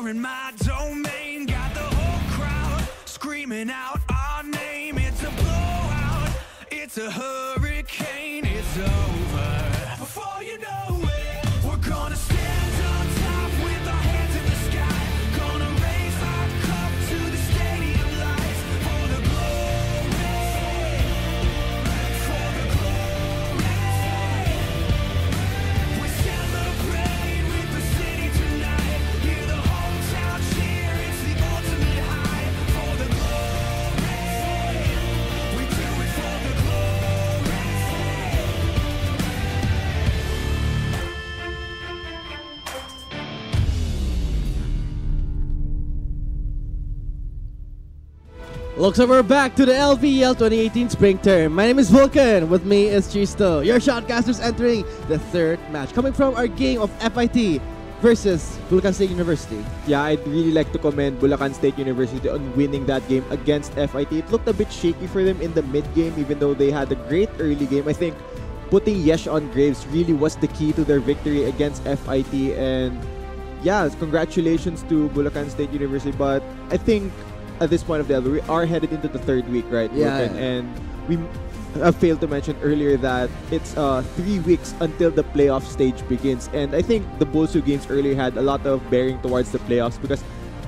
you're in my domain. Got the whole crowd screaming out our name. It's a blowout, it's a hurricane, it's over. Before you know it, we're gonna stand on top with our hands in the sky. Gonna raise our cup to the stadium lights for the glory, for the glory. We celebrate with the city tonight. Hear the hometown cheer, it's the ultimate high. For the glory, we do it for the glory. Looks like we're back to the LVL 2018 Spring Term. My name is Vulcan. With me is Chisto. Your shotcasters entering the third match. Coming from our game of FIT versus Bulacan State University. Yeah, I'd really like to commend Bulacan State University on winning that game against FIT. It looked a bit shaky for them in the mid-game, even though they had a great early game. I think putting Yesh on Graves really was the key to their victory against FIT. And yeah, congratulations to Bulacan State University. But I think at this point of the we are headed into the third week, right? Yeah. And we failed to mention earlier that it's 3 weeks until the playoff stage begins. And I think the Bulsu games earlier had a lot of bearing towards the playoffs, because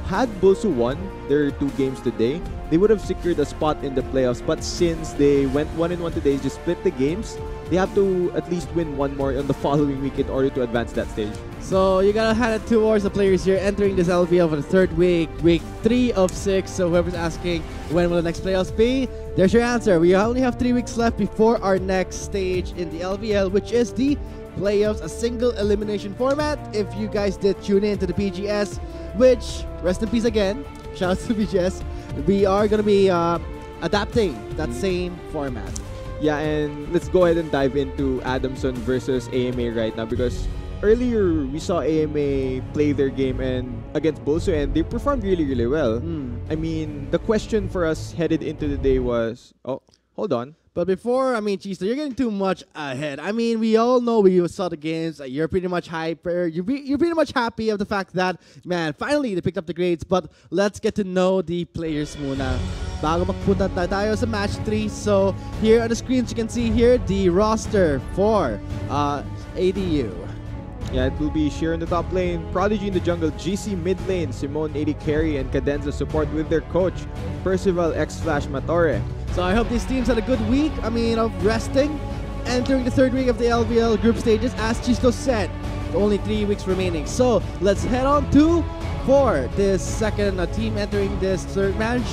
had Bulsu won their 2 games today, they would have secured a spot in the playoffs. But since they went 1-1 today, just split the games, they have to at least win one more on the following week in order to advance that stage. So you gotta hand it towards the players here entering this LVL for the third week, week 3 of 6. So whoever's asking when will the next playoffs be, there's your answer. We only have 3 weeks left before our next stage in the LVL, which is the playoffs, a single elimination format. If you guys did tune in to the PGS, which, rest in peace again, shout out to PGS, we are gonna be adapting that same format. Yeah, and let's go ahead and dive into Adamson versus AMA right now, because earlier we saw AMA play their game and against Bulsu, and they performed really, really well. I mean, the question for us headed into the day was, oh, hold on. But before, I mean, Chisto, you're getting too much ahead. I mean, we all know we saw the games. You're pretty much hyper. You're pretty much happy of the fact that, man, finally they picked up the grades. But let's get to know the players muna. Bago magpunta tayo sa match 3. So here on the screens, you can see here the roster for ADU. Yeah, it will be Sheer in the top lane, Prodigy in the jungle, GC mid lane, Simone AD carry, and Cadenza support with their coach, Percival X-Flash Matore. So I hope these teams had a good week, of resting, entering the third week of the LVL group stages. As Chisto said, only 3 weeks remaining. So let's head on to for this second team entering this third match.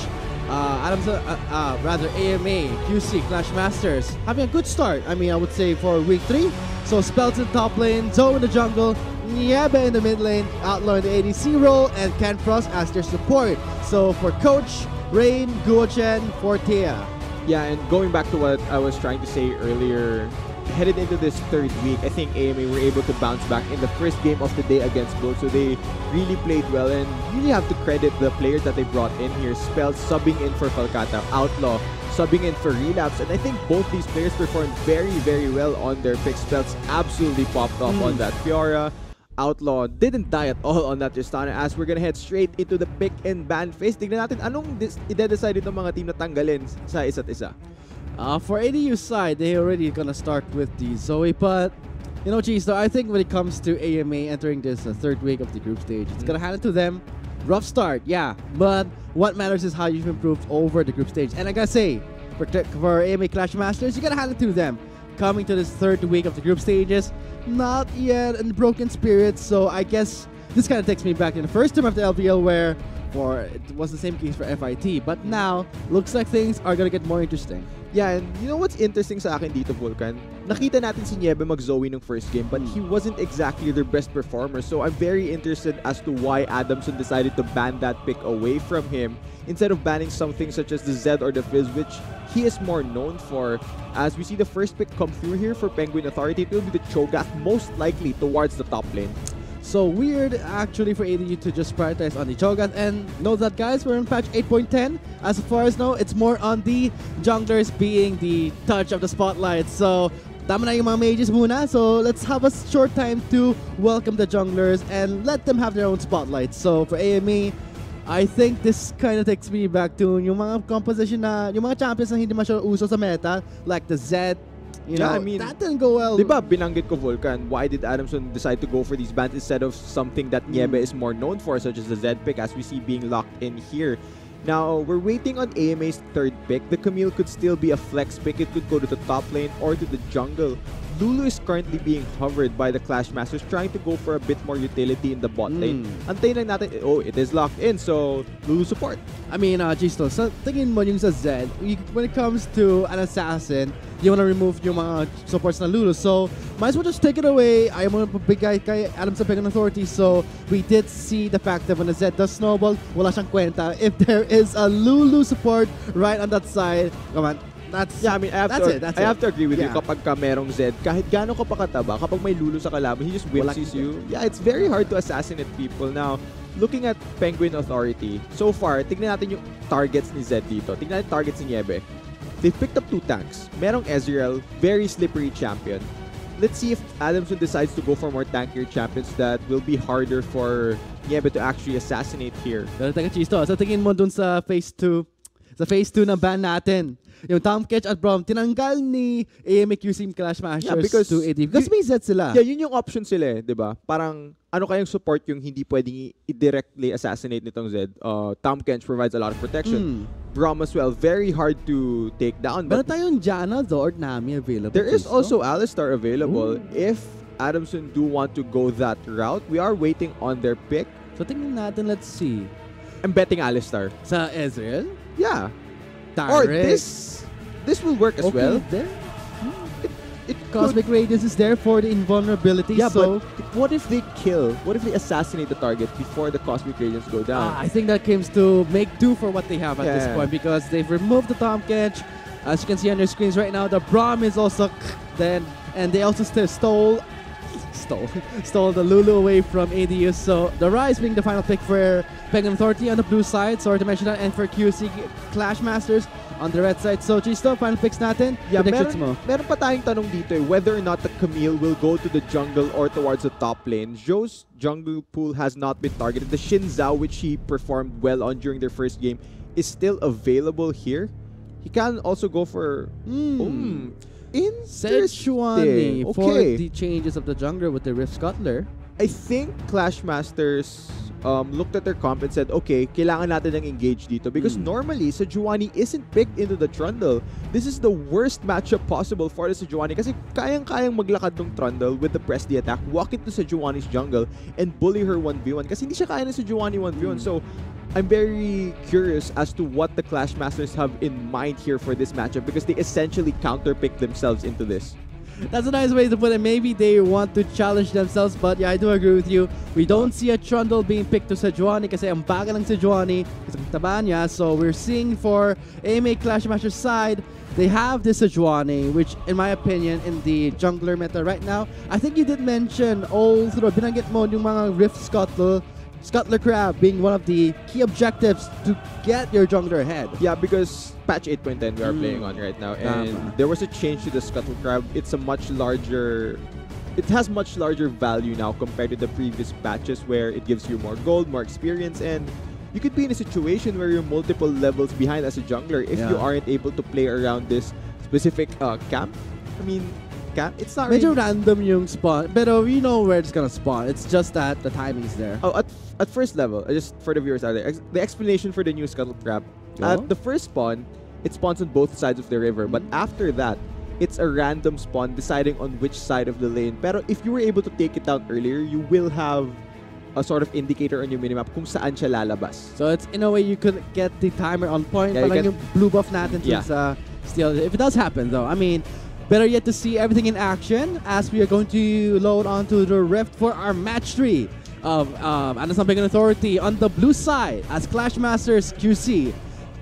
AMA, QC, Clash Masters, having a good start, I would say, for week 3. So Spells in top lane, Zoe in the jungle, Niebe in the mid lane, Outlaw in the ADC role, and Ken Frost as their support. So for Coach, Rain, Guochen, Fortea. Yeah, and going back to what I was trying to say earlier, headed into this third week, I think AMA were able to bounce back in the first game of the day against Bull. So they really played well, and really have to credit the players that they brought in here. Spells subbing in for Falcata, Outlaw subbing in for Relapse, and I think both these players performed very, very well on their picks. Spells absolutely popped off on that Fiora. Outlaw didn't die at all on that Tristana, as we're gonna head straight into the pick and ban phase. Tignan natin anong i-decide itong mga team na tanggalin sa isa't isa. For ADU side, they already gonna start with the Zoe, but Chisto, I think when it comes to AMA entering this third week of the group stage, it's gonna hand it to them. Rough start, yeah, but what matters is how you've improved over the group stage. And I gotta say, for AMA Clash Masters, you gotta hand it to them. Coming to this third week of the group stages, not yet in broken spirits, so I guess this kind of takes me back to the first term of the LVL, where it was the same case for FIT, but now looks like things are gonna get more interesting. Yeah, and you know what's interesting sa akin dito, Vulcan? Nakita natin si Niebe mag-Zoe nung first game, but he wasn't exactly their best performer. So I'm very interested as to why Adamson decided to ban that pick away from him instead of banning something such as the Zed or the Fizz, which he is more known for. As we see the first pick come through here for Penguin Authority, it will be the Cho'Gath, most likely towards the top lane. So weird actually for ADU to just prioritize on the Cho'Gath, and note that, guys, we're in patch 8.10. As far as now, it's more on the junglers being the touch of the spotlight. So tama na yung mga mages muna. So let's have a short time to welcome the junglers and let them have their own spotlight. So for AMA, I think this kind of takes me back to yung mga composition na, yung mga champions na hindi masyadong uso sa meta, like the Zed. You know, I mean, that didn't go well. Diba, binanggit ko Vulcan. Why did Adamson decide to go for these bans instead of something that Niebe is more known for, such as the Zed pick, as we see being locked in here? Now, we're waiting on AMA's third pick. The Camille could still be a flex pick. It could go to the top lane or to the jungle. Lulu is currently being hovered by the Clash Masters, trying to go for a bit more utility in the bot lane. Antayin lang natin, oh, it is locked in, so Lulu support. I mean, Gisto, so tingin mo yung sa Zed, when it comes to an assassin, you want to remove yung mga supports na Lulu. So, might as well just take it away. Ayaw mo pabigay kay Adam sa Pagan Authority. So, we did see the fact that when the Zed does snowball, wala siyang kwenta. If there is a Lulu support right on that side, come on. I mean, I have to agree with you. Kapag ka merong Zed, kahit gaano ka pa kataba, kapag may Lulu sa kalaban, he just whipsies you. Yeah, it's very hard to assassinate people. Now, looking at Penguin Authority, so far, tignan natin yung targets ni Zed dito. Tignan natin targets ni Niebe. They've picked up 2 tanks. Merong Ezreal, very slippery champion. Let's see if Adamson decides to go for more tankier champions that will be harder for Niebe to actually assassinate here. Pero teka, Chisto, sa tingin mo dun sa Phase 2, sa Phase 2 ng ban natin, yung Tom Ketch at Braum, tinanggal ni AMQC Clash Masters to AD. Because may Zed sila. Yeah, yun yung option sila, di ba? Parang, ano kayang support yung hindi pwedeng i-directly assassinate nitong Zed? Tom Kench provides a lot of protection. Braum as well, very hard to take down. Meron tayong Janna, though, or Nami available. There is also Alistar available. If Adamson do want to go that route, we are waiting on their pick. So tingnan natin, let's see. I'm betting Alistar. Sa Ezreal? Yeah. Direct. Or this will work as well. There. It Cosmic Radiance is there for the invulnerability. Yeah, so but what if they kill? What if they assassinate the target before the Cosmic Radiance go down? I think that comes to make do for what they have at this point, because they've removed the Tom Kench. As you can see on your screens right now, the Braum is also then, and they also still stole the Lulu away from ADU. So the Rise being the final pick for Pagan Authority on the blue side, sorry to mention that, and for QC Clash Masters on the red side. So Chisto, final picks natin. Yeah, meron pa tayong tanong dito whether or not the Camille will go to the jungle or towards the top lane. Joe's jungle pool has not been targeted. The Xin Zhao, which he performed well on during their first game, is still available here. He can also go for Sejuani for the changes of the jungler with the Rift Scuttler. I think Clash Masters looked at their comp and said, okay, kailangan natin ng engage dito because normally Sejuani isn't picked into the Trundle. This is the worst matchup possible for the Sejuani kasi kayang-kayang maglakad ng Trundle with the press the attack, walk into Sejuani's jungle and bully her 1v1 kasi hindi siya kaya ng Sejuani 1v1. So I'm very curious as to what the Clash Masters have in mind here for this matchup because they essentially counterpick themselves into this. That's a nice way to put it. Maybe they want to challenge themselves, but yeah, I do agree with you. We don't see a Trundle being picked to Sejuani kasi ang bagal ng Sejuani kasi ang taba niya. So we're seeing for AMA Clash Masters side, they have this Sejuani, which in my opinion, in the jungler meta right now, I think you did mention all through, binanggit mo yung mga Rift Scuttler Crab being one of the key objectives to get your jungler ahead. Yeah, because patch 8.10 we are playing on right now, and there was a change to the Scuttle Crab. It has much larger value now compared to the previous patches where it gives you more gold, more experience, and you could be in a situation where you're multiple levels behind as a jungler if you aren't able to play around this specific camp. I mean, it's not Medyo really random yung spawn, pero we know where it's gonna spawn. It's just that the timing's there. Oh, at first level, just for the viewers out there, the explanation for the new Scuttle Crab. At the first spawn, it spawns on both sides of the river, but after that, it's a random spawn deciding on which side of the lane. Pero if you were able to take it down earlier, you will have a sort of indicator on your minimap kung saan siya lalabas. So it's in a way you could get the timer on point. Yeah, Parang yung blue buff natin since still, if it does happen though, I mean, better yet to see everything in action as we are going to load onto the Rift for our match 3 of Anderson Pagan Authority on the blue side as Clash Masters QC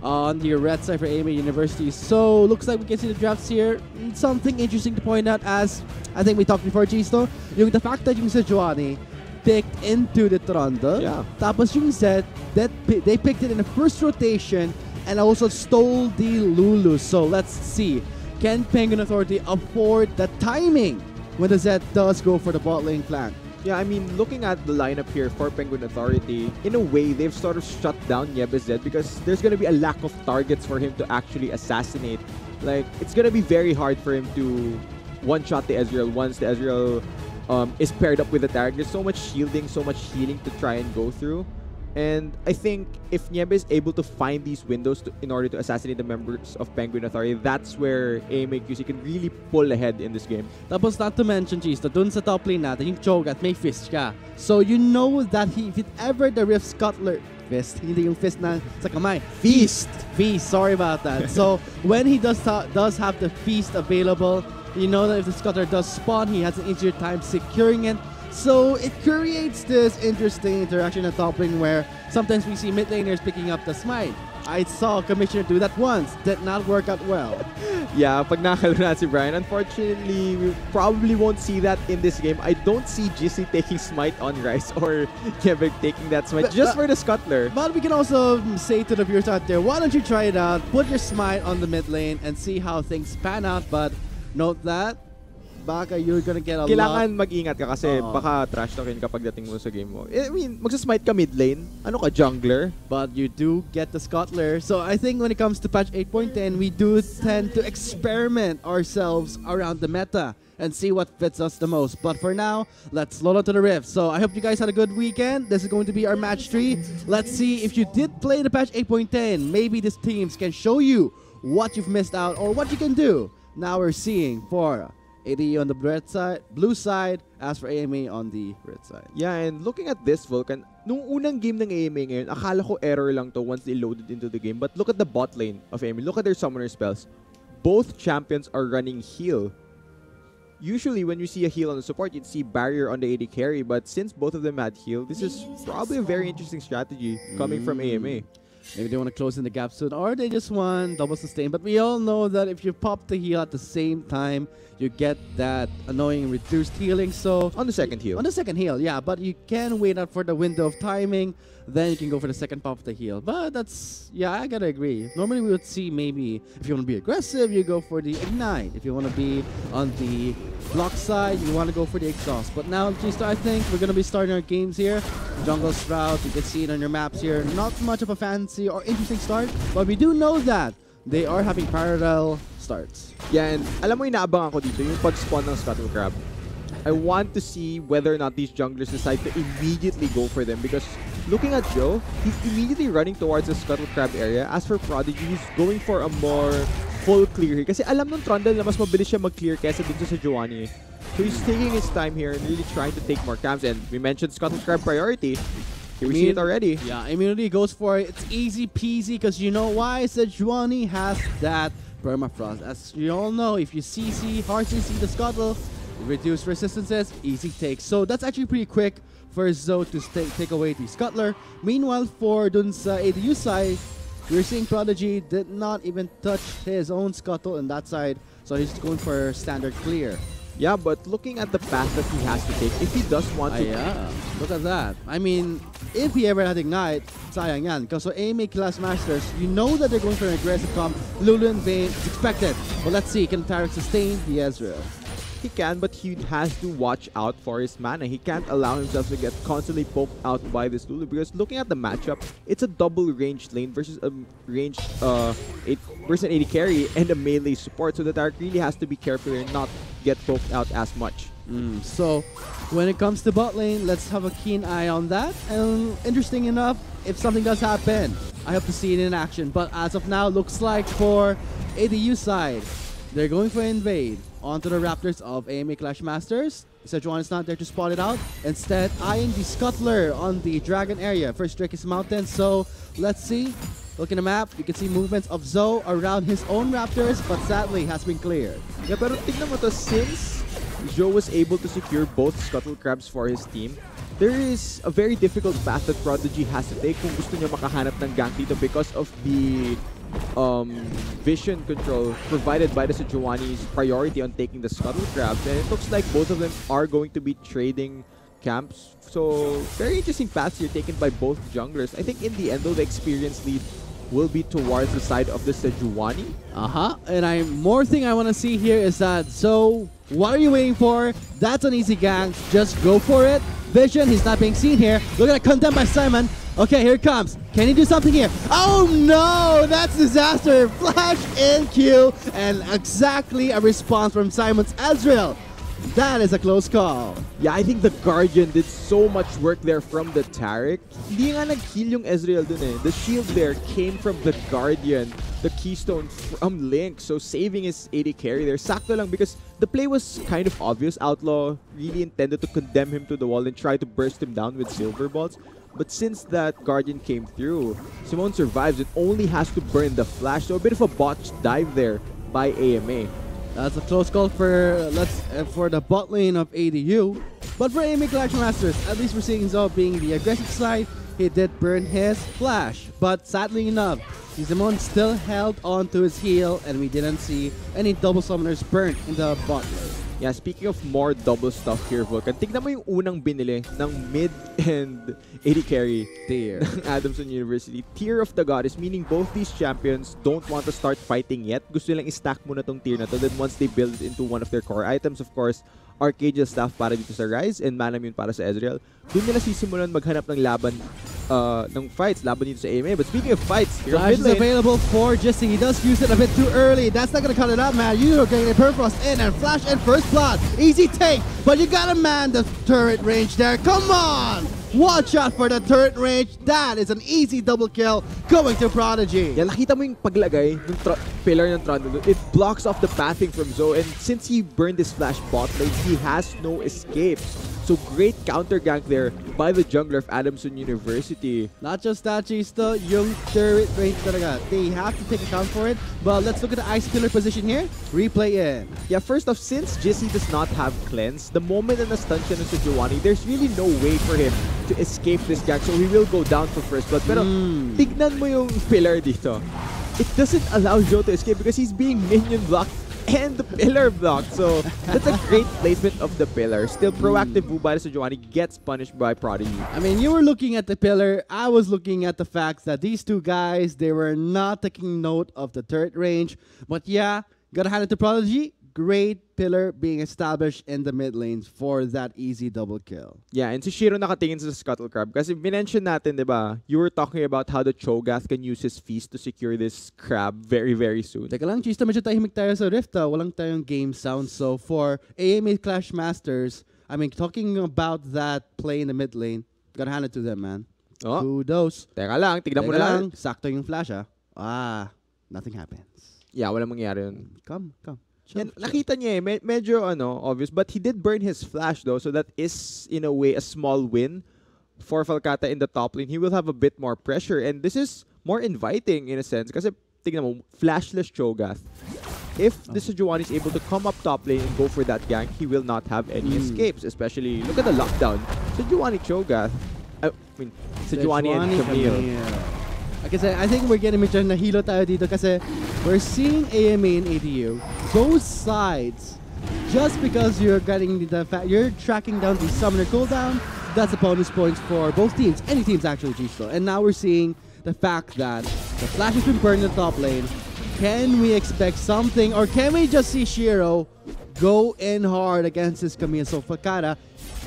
on the red side for AMA University. So looks like we can see the drafts here. Something interesting to point out, as I think we talked before, Chisto, yung the fact that yung Sejuani picked into the Trundle. Tapos yung Zed, that they picked it in the first rotation and also stole the Lulu. So let's see. can Penguin Authority afford the timing when the Zed does go for the bot lane flank? Yeah, I mean, looking at the lineup here for Penguin Authority, in a way, they've sort of shut down Niebezed because there's going to be a lack of targets for him to actually assassinate. Like, it's going to be very hard for him to one-shot the Ezreal once the Ezreal is paired up with the Taric. There's so much shielding, so much healing to try and go through. And I think if Niebe is able to find these windows in order to assassinate the members of Penguin Authority, that's where AMAQC can really pull ahead in this game. Tapos not to mention, Chista, dun sa top lane natin, yung Cho'Gath, may fist ka. So you know that if ever the Rift Scuttler, fist, hindi yung fist na sa kamay. Feast! Feast, sorry about that. So when he does have the feast available, you know that if the Scuttler does spawn, he has an easier time securing it. So it creates this interesting interaction at top lane where sometimes we see mid laners picking up the smite. I saw Commissioner do that once. Did not work out well. Yeah, pag nakalaro na si Brian, unfortunately, we probably won't see that in this game. I don't see GC taking smite on Rice or Kevin taking that smite just for the Scuttler. But we can also say to the viewers out there, why don't you try it out? Put your smite on the mid lane and see how things pan out. But note that baka you're gonna get a Kailangan mag-ingat ka kasi baka trash talkin kapag dating mo sa game mo. I mean, magsasmite ka mid lane. Ano ka, jungler? But you do get the Scuttler. So I think when it comes to patch 8.10, we do tend to experiment ourselves around the meta and see what fits us the most. But for now, let's load on to the Rift. So I hope you guys had a good weekend. This is going to be our match 3. Let's see if you did play the patch 8.10. Maybe these teams can show you what you've missed out or what you can do. Now we're seeing for ADU on the blue side, as for AMA on the red side. Yeah, and looking at this, Vulcan, nung unang game ng AMA ngayon, akala ko error lang to once they loaded into the game. But look at the bot lane of AMA. Look at their summoner spells. Both champions are running heal. Usually, when you see a heal on the support, you'd see barrier on the AD carry. But since both of them had heal, this is probably a very interesting strategy coming from AMA. Maybe they want to close in the gap soon, or they just want double sustain. But we all know that if you pop the heal at the same time, you get that annoying reduced healing. So on the second heal. On the second heal, yeah. But you can wait out for the window of timing. Then you can go for the second pop of the heal. But that's, yeah, I gotta agree. Normally we would see maybe if you want to be aggressive, you go for the ignite. If you want to be on the block side, you want to go for the exhaust. But now, G-Star, I think we're gonna be starting our games here. Jungle Sprout, you can see it on your maps here. Not much of a fancy or interesting start, but we do know that they are having parallel starts. Yeah, and alam mo inaabangan ko dito yung pag-spawn ng Scuttle Crab. I want to see whether or not these junglers decide to immediately go for them because looking at Joe, he's immediately running towards the Scuttle Crab area. As for Prodigy, he's going for a more full clear here. Kasi alam nung Trundle na mas mabilis siya mag-clear kesa dito sa Giovanni. So he's taking his time here and really trying to take more camps. And we mentioned Scuttle Crab priority. Here we see it already. Yeah, immunity goes for it. It's easy peasy because you know why? Sejuani has that permafrost. As you all know, if you CC, hard CC the Scuttle, reduce resistances, easy takes. So that's actually pretty quick for Zoe to take away the Scuttler. Meanwhile, for dun sa ADU side, we're seeing Prodigy did not even touch his own Scuttle on that side. So he's going for standard clear. Yeah, but looking at the path that he has to take, if he does want to... yeah, look at that. I mean, if he ever had Ignite, sayang yan. Because for AMA Class Masters, you know that they're going for an aggressive comp. Lulu and Vayne, it's expected. But let's see, can Taric sustain the Ezreal? He can, but he has to watch out for his mana. He can't allow himself to get constantly poked out by this Lulu because looking at the matchup, it's a double ranged lane versus a ranged versus an AD carry and a melee support. So the Taric really has to be careful and not get poked out as much. So when it comes to bot lane, let's have a keen eye on that. And interesting enough, if something does happen, I hope to see it in action. But as of now, looks like for ADU side, they're going for invade onto the Raptors of AMA Clash Masters. Sejuani is not there to spot it out. Instead, eyeing the Scuttler on the Dragon area. First Drake is Mountain, so let's see. Look in the map, you can see movements of Zoe around his own Raptors, but sadly has been cleared. Yeah, pero tignan mo to, since Joe was able to secure both Scuttle Crabs for his team, there is a very difficult path that Prodigy has to take kung gusto niya makahanap ng gank dito because of the vision control provided by the Sejuani's priority on taking the Scuttle Crabs. And it looks like both of them are going to be trading camps. So, very interesting paths here taken by both junglers. I think in the end, though, the experience lead will be towards the side of the Sejuani. And more thing I want to see here is that, so what are you waiting for? That's an easy gang. Just go for it. Vision, he's not being seen here. Look at that, condemned by Simon. Okay, here it comes. Can he do something here? Oh no, that's disaster. Flash in Q, and exactly a response from Simon's Ezreal. That is a close call. Yeah, I think the Guardian did so much work there from the Taric. Hindi nga nag-heal yung Ezreal dun eh. The shield there came from the Guardian, the keystone from Link. So saving his AD carry there. Sakto lang because the play was kind of obvious. Outlaw really intended to condemn him to the wall and try to burst him down with silver balls. But since that Guardian came through, Simone survives and only has to burn the flash. So a bit of a botched dive there by AMA. That's a close call for for the bot lane of ADU. But for AMA Collection Masters, at least we're seeing Zo being the aggressive side. He did burn his flash, but sadly enough, Simone still held on to his heal, and we didn't see any double summoners burnt in the bot lane. Yeah, speaking of more double stuff here, Vulcan, tignan mo yung unang binili ng mid and AD carry tier ng Adamson University. Tier of the Goddess, meaning both these champions don't want to start fighting yet. Gusto nilang i-stack muna tong tier na to. Then once they build it into one of their core items, of course, Arcadial Staff para dito sa Ryze and Manamune para sa Ezreal, doon nila sisimulan maghanap ng laban ng fights, laban dito sa AMA. But speaking of fights, here Flash is available for Jesse. He does use it a bit too early. That's not gonna cut it out, man. You're getting a Perfrost in and Flash in first blood. Easy take, but you gotta man the turret range there. Come on! Watch out for the turret range. That is an easy double kill going to Prodigy. Yeah, nakita mo yung paglagay ng pillar ng Trundle. It blocks off the pathing from Zo, and since he burned his flash bot lane, he has no escape. So great counter gank there by the jungler of Adamson University. Not just that, Chisto, yung turret range talaga. They have to take account for it. But let's look at the ice killer position here. Replay in. Yeah, first off, since Jesse does not have cleanse, the moment na na-stun siya ng Sejuani, there's really no way for him to escape this gank. So he will go down for first blood. Pero tignan mo yung pillar dito. It doesn't allow Joe to escape because he's being minion blocked and the pillar blocked. So that's a great placement of the pillar. Still proactive move by Sejuani, gets punished by Prodigy. I mean, you were looking at the pillar. I was looking at the fact that these two guys, they were not taking note of the turret range. But yeah, gotta hand it to Prodigy. Great pillar being established in the mid lanes for that easy double kill. Yeah, and si Shiro nakatingin sa Scuttle Crab. Kasi minention natin, di ba? You were talking about how the Cho'Gath can use his feast to secure this crab very, very soon. Teka lang, Chista, medyo tahimik tayo sa Rift. Walang tayong game sound. So for AMA Clash Masters, I mean, talking about that play in the mid lane, gotta hand it to them, man. Oh. Kudos. Teka lang, tignan mo na lang. Sakto yung flash, nothing happens. Yeah, walang mangyari yun. Come. And nakita niya medyo obvious, but he did burn his flash though, so that is in a way a small win for Falcata in the top lane. He will have a bit more pressure, and this is more inviting in a sense kasi tignan mo, flashless Cho'Gath. If the Sejuani is able to come up top lane and go for that gank, he will not have any escapes, especially look at the lockdown. Sejuani Cho'Gath. I mean, Sejuani and Camille. Kasi I think we're getting medyo nahilo tayo dito kasi we're seeing AMA and ADU, both sides, just because you're getting you're tracking down the summoner cooldown, that's a bonus points for both teams, any teams actually, G-Stro. And now we're seeing the fact that the flash has been burned in the top lane. Can we expect something, or can we just see Shiro go in hard against his Camille? So Falcata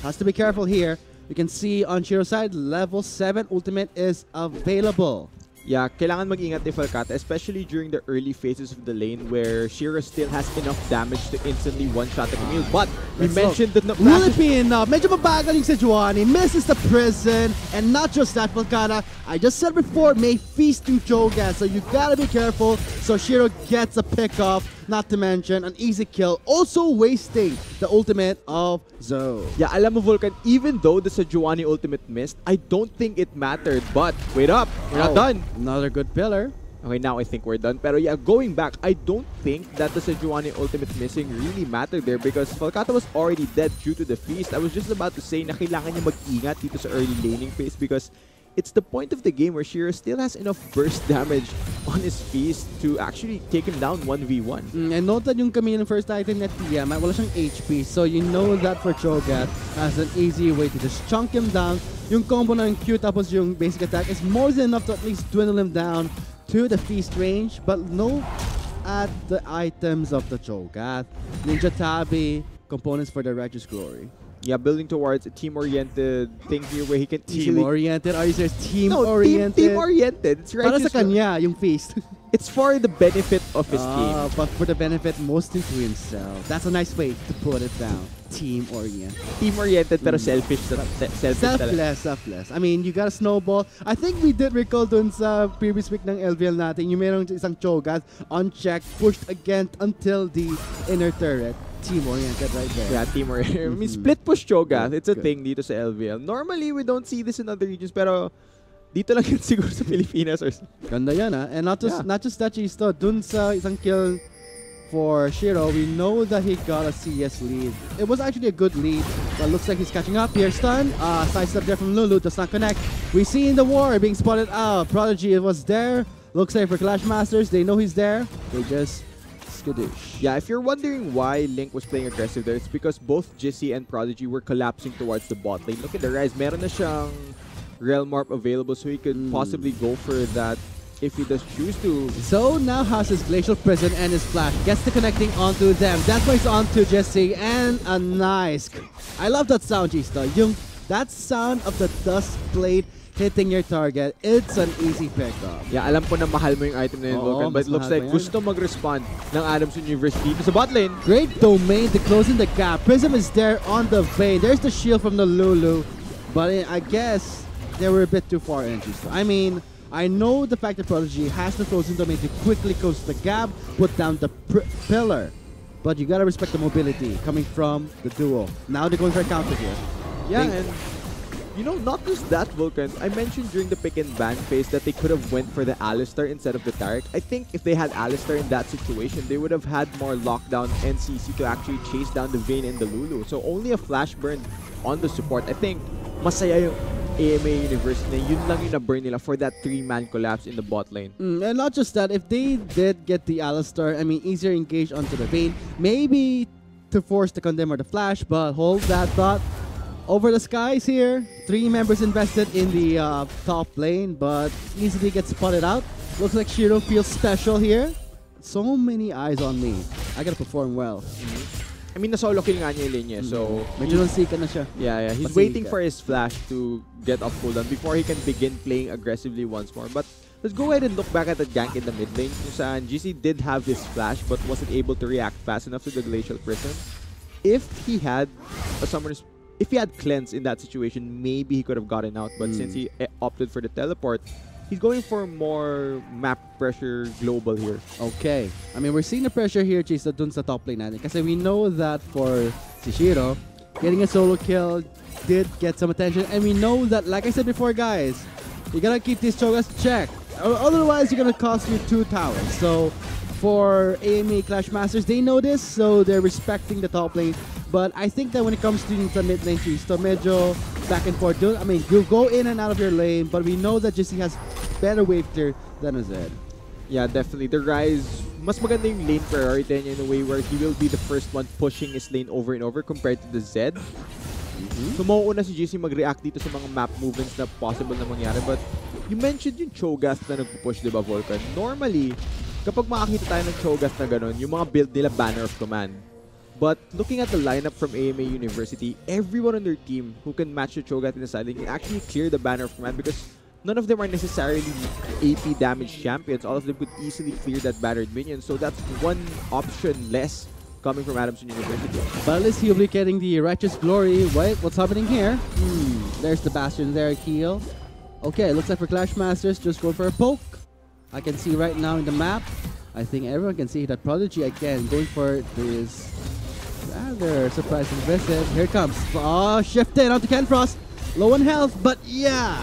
has to be careful here. You can see on Shiro's side, level 7 ultimate is available. Yeah, kailangan mag-ingat ni Falcata, especially during the early phases of the lane where Shiro still has enough damage to instantly one-shot the Camille. But we mentioned that will it be enough? Medyo mabagal yung Sejuani, misses the prison, and not just that, Falcata, I just said before, may feast yung Cho'Gath, so you gotta be careful. So Shiro gets a pick-off, not to mention an easy kill, also wasting the ultimate of Zo. Yeah, alam mo, Vulcan, even though the Sejuani ultimate missed, I don't think it mattered. But wait up, we're not done. Another good pillar. Okay, now I think we're done. Pero yeah, going back, I don't think that the Sejuani ultimate missing really mattered there because Falcata was already dead due to the feast. I was just about to say na kailangan niya mag-ingat dito sa early laning phase because it's the point of the game where Shiro still has enough burst damage on his feast to actually take him down 1v1. And note that yung Camille first item na TM, wala siyang HP. So you know that for Cho'Gath as an easy way to just chunk him down. Yung combo ng Q tapos yung basic attack is more than enough to at least dwindle him down to the feast range, but look at the items of the Cho'Gath. Ninja Tabi, components for the Righteous Glory. Yeah, building towards a team-oriented thing here where he can easily... Team-oriented? Are you serious? No, Team-oriented? team-oriented. It's Para Righteous sa kanya, yung feast. It's for the benefit of his team. But for the benefit mostly to himself. That's a nice way to put it down. Team-oriented. Team-oriented pero selfish. Selfless. I mean, you got a snowball. I think we did recall dun sa previous week ng LVL natin, yung merong isang Cho'Gath, unchecked, pushed again until the inner turret. Team-oriented right there. Yeah, team-oriented. I mean, split push Cho'Gath. It's a Good. thing dito sa LVL. Normally, we don't see this in other regions, pero dito lang yun siguro sa Pilipinas. Ganda yan, ah. And not just that, Chisto. Dun sa isang kill for Shiro, we know that he got a CS lead. It was actually a good lead, but looks like he's catching up here. Stun, side step there from Lulu, does not connect. We see in the war being spotted out. Prodigy was there. Looks like for Clash Masters, they know he's there. They just skadoosh. Yeah, if you're wondering why Link was playing aggressive there, it's because both Jissy and Prodigy were collapsing towards the bot lane. Look at the Rise. Meron na siyang Realm Warp available, so he could possibly go for that if he does choose to. So now has his Glacial Prison and his Flash. Gets the connecting onto them. That brings onto Jesse and a nice. I love that sound, Gista. That sound of the dust blade hitting your target. It's an easy pickup. Yeah, alam ko na mahal mo yung item na yun, Vulcan, but it looks like gusto mag-respond ng Adamson University sa bot lane. Great domain to closing the gap. Prism is there on the vein. There's the shield from the Lulu. But I guess they were a bit too far in, Gista. I mean, I know the fact that Prodigy has the frozen domain to quickly close the gap, put down the pillar. But you gotta respect the mobility coming from the duo. Now they're going for a counter here. Yeah, and you know, not just that, Vulcan. I mentioned during the pick and ban phase that they could have went for the Alistar instead of the Taric. I think if they had Alistar in that situation, they would have had more lockdown NCC to actually chase down the Vayne and the Lulu. So only a flash burn on the support. I think masaya yung AMA University, yun lang yung na-burn nila for that 3-man collapse in the bot lane. And not just that, if they did get the Alistar, I mean, easier engage onto the Vayne, maybe to force the Condemn or the Flash, but hold that thought. Over the skies here, 3 members invested in the top lane, but easily gets spotted out. Looks like Shiro feels special here. So many eyes on me. I gotta perform well. I mean, na-solo kill nga niya yung lane niya, so... Medyo nansika na siya. Yeah, he's waiting for his flash to get off cooldown before he can begin playing aggressively once more. But let's go ahead and look back at the gank in the mid lane. Kung saan GC did have his flash but wasn't able to react fast enough to the Glacial Prison. If he had a summoner's... If he had cleanse in that situation, maybe he could have gotten out. But since he opted for the teleport, he's going for more map pressure global here. Okay. I mean, we're seeing the pressure here, Chisa, dun sa top lane natin. Kasi we know that for Shiro, getting a solo kill did get some attention. And we know that, like I said before, guys, you gotta keep these Cho'Gaths checked. Otherwise, you're gonna cost you 2 towers. So, for AMA Clash Masters, they know this, so they're respecting the top lane. But I think that when it comes to the mid lane, Chisto, medyo back and forth. I mean, you go in and out of your lane, but we know that Jesse has better wave clear than a Zed. Yeah, definitely. The Rise, mas maganda yung lane priority niya in a way where he will be the first one pushing his lane over and over compared to the Zed. So, mauuna si JC mag-react dito sa mga map movements na possible na mangyari. But, you mentioned yung Cho'Gath na nagpo-push, diba, Vulcan? Normally, kapag makakita tayo ng Cho'Gath na ganun, yung mga build nila Banner of Command. But looking at the lineup from AMA University, everyone on their team who can match the Cho'Gath in the side lane can actually clear the Banner of Command because none of them are necessarily AP damage champions. All of them could easily clear that battered minion. So that's one option less coming from Adamson University. But let's see if we're getting the Righteous Glory. Wait, what's happening here? There's the Bastion there, heal. Okay, looks like for Clash Masters, just go for a poke. I can see right now in the map. I think everyone can see that Prodigy again going for this rather surprising visit. Here it comes. Oh, shifted onto Kenfrost. Low on health, but yeah.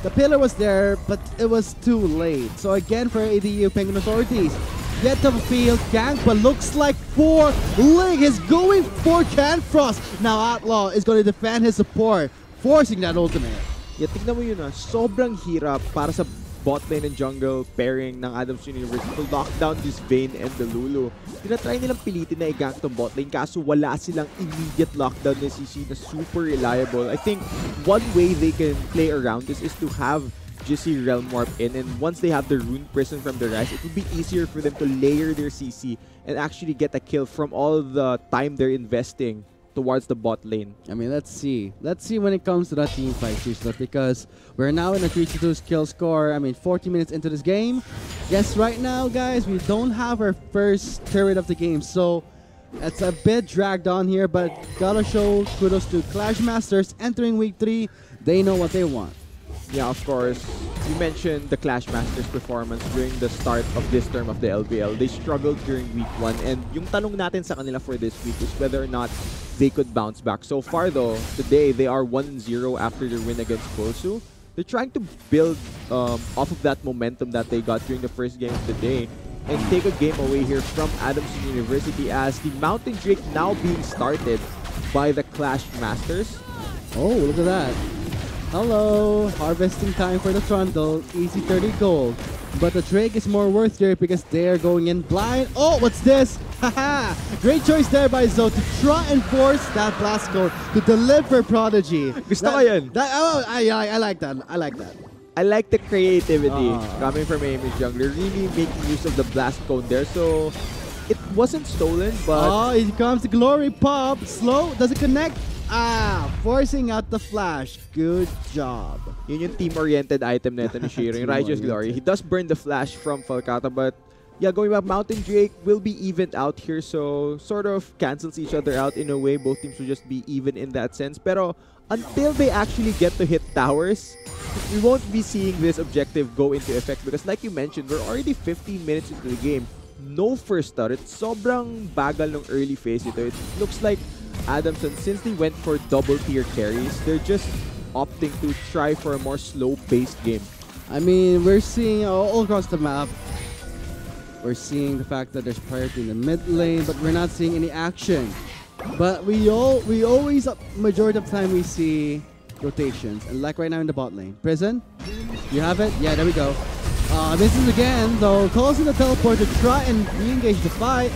The pillar was there, but it was too late. So again for ADU Penguin Authorities. Yet to field gank, but looks like for Link is going for Kenfrost. Now Outlaw is going to defend his support, forcing that ultimate. Yeah, tignan mo yun sobrang hirap para sa bot lane and jungle pairing ng Adamson University to lock down this Vayne and the Lulu. Tinatry nilang pilitin na i-gank tong bot lane kaso wala silang immediate lockdown na CC na super reliable. I think one way they can play around this is to have just see Realm Warp in, and once they have the Rune Prison from the Rise, it would be easier for them to layer their CC and actually get a kill from all the time they're investing towards the bot lane. I mean, let's see. Let's see when it comes to that team fight, Cheeselot, because we're now in a 3-2 kill score. I mean, 40 minutes into this game. Yes, right now, guys, we don't have our first turret of the game, so it's a bit dragged on here, but gotta show kudos to Clash Masters entering week 3. They know what they want. Yeah, of course. You mentioned the Clash Masters performance during the start of this term of the LBL. They struggled during week 1, and yung tanong natin sa kanila for this week is whether or not they could bounce back. So far though, today they are 1-0 after their win against Kosu. They're trying to build off of that momentum that they got during the first game of the day and take a game away here from Adamson University, as the Mountain Drake now being started by the Clash Masters. Oh, look at that. Hello, harvesting time for the Trundle, easy 30 gold. But the Drake is more worth here because they are going in blind. Oh, what's this? Haha! Great choice there by Zoe to try and force that blast code to deliver Prodigy. Gusto ko yun. I like that. I like that. I like the creativity coming from AMA's jungler, really making use of the blast cone there. So it wasn't stolen, but oh, here comes the glory pop. Slow, does it connect? Forcing out the flash. Good job. yun yung team-oriented item nito ni Shiro, yung Righteous Glory. He does burn the flash from Falcata, but yeah, going back, Mountain Drake will be evened out here, so sort of cancels each other out in a way. Both teams will just be even in that sense. Pero until they actually get to hit towers, we won't be seeing this objective go into effect because like you mentioned, we're already 15 minutes into the game. No first turret. Sobrang bagal ng early phase ito. It looks like Adamson, since they went for double tier carries, they're just opting to try for a more slow-paced game. I mean, we're seeing all across the map, we're seeing the fact that there's priority in the mid lane, but we're not seeing any action. But we always, majority of the time, we see rotations. And like right now in the bot lane. Prison, you have it? Yeah, there we go. This is again, though, calls in the teleport to try and re-engage the fight.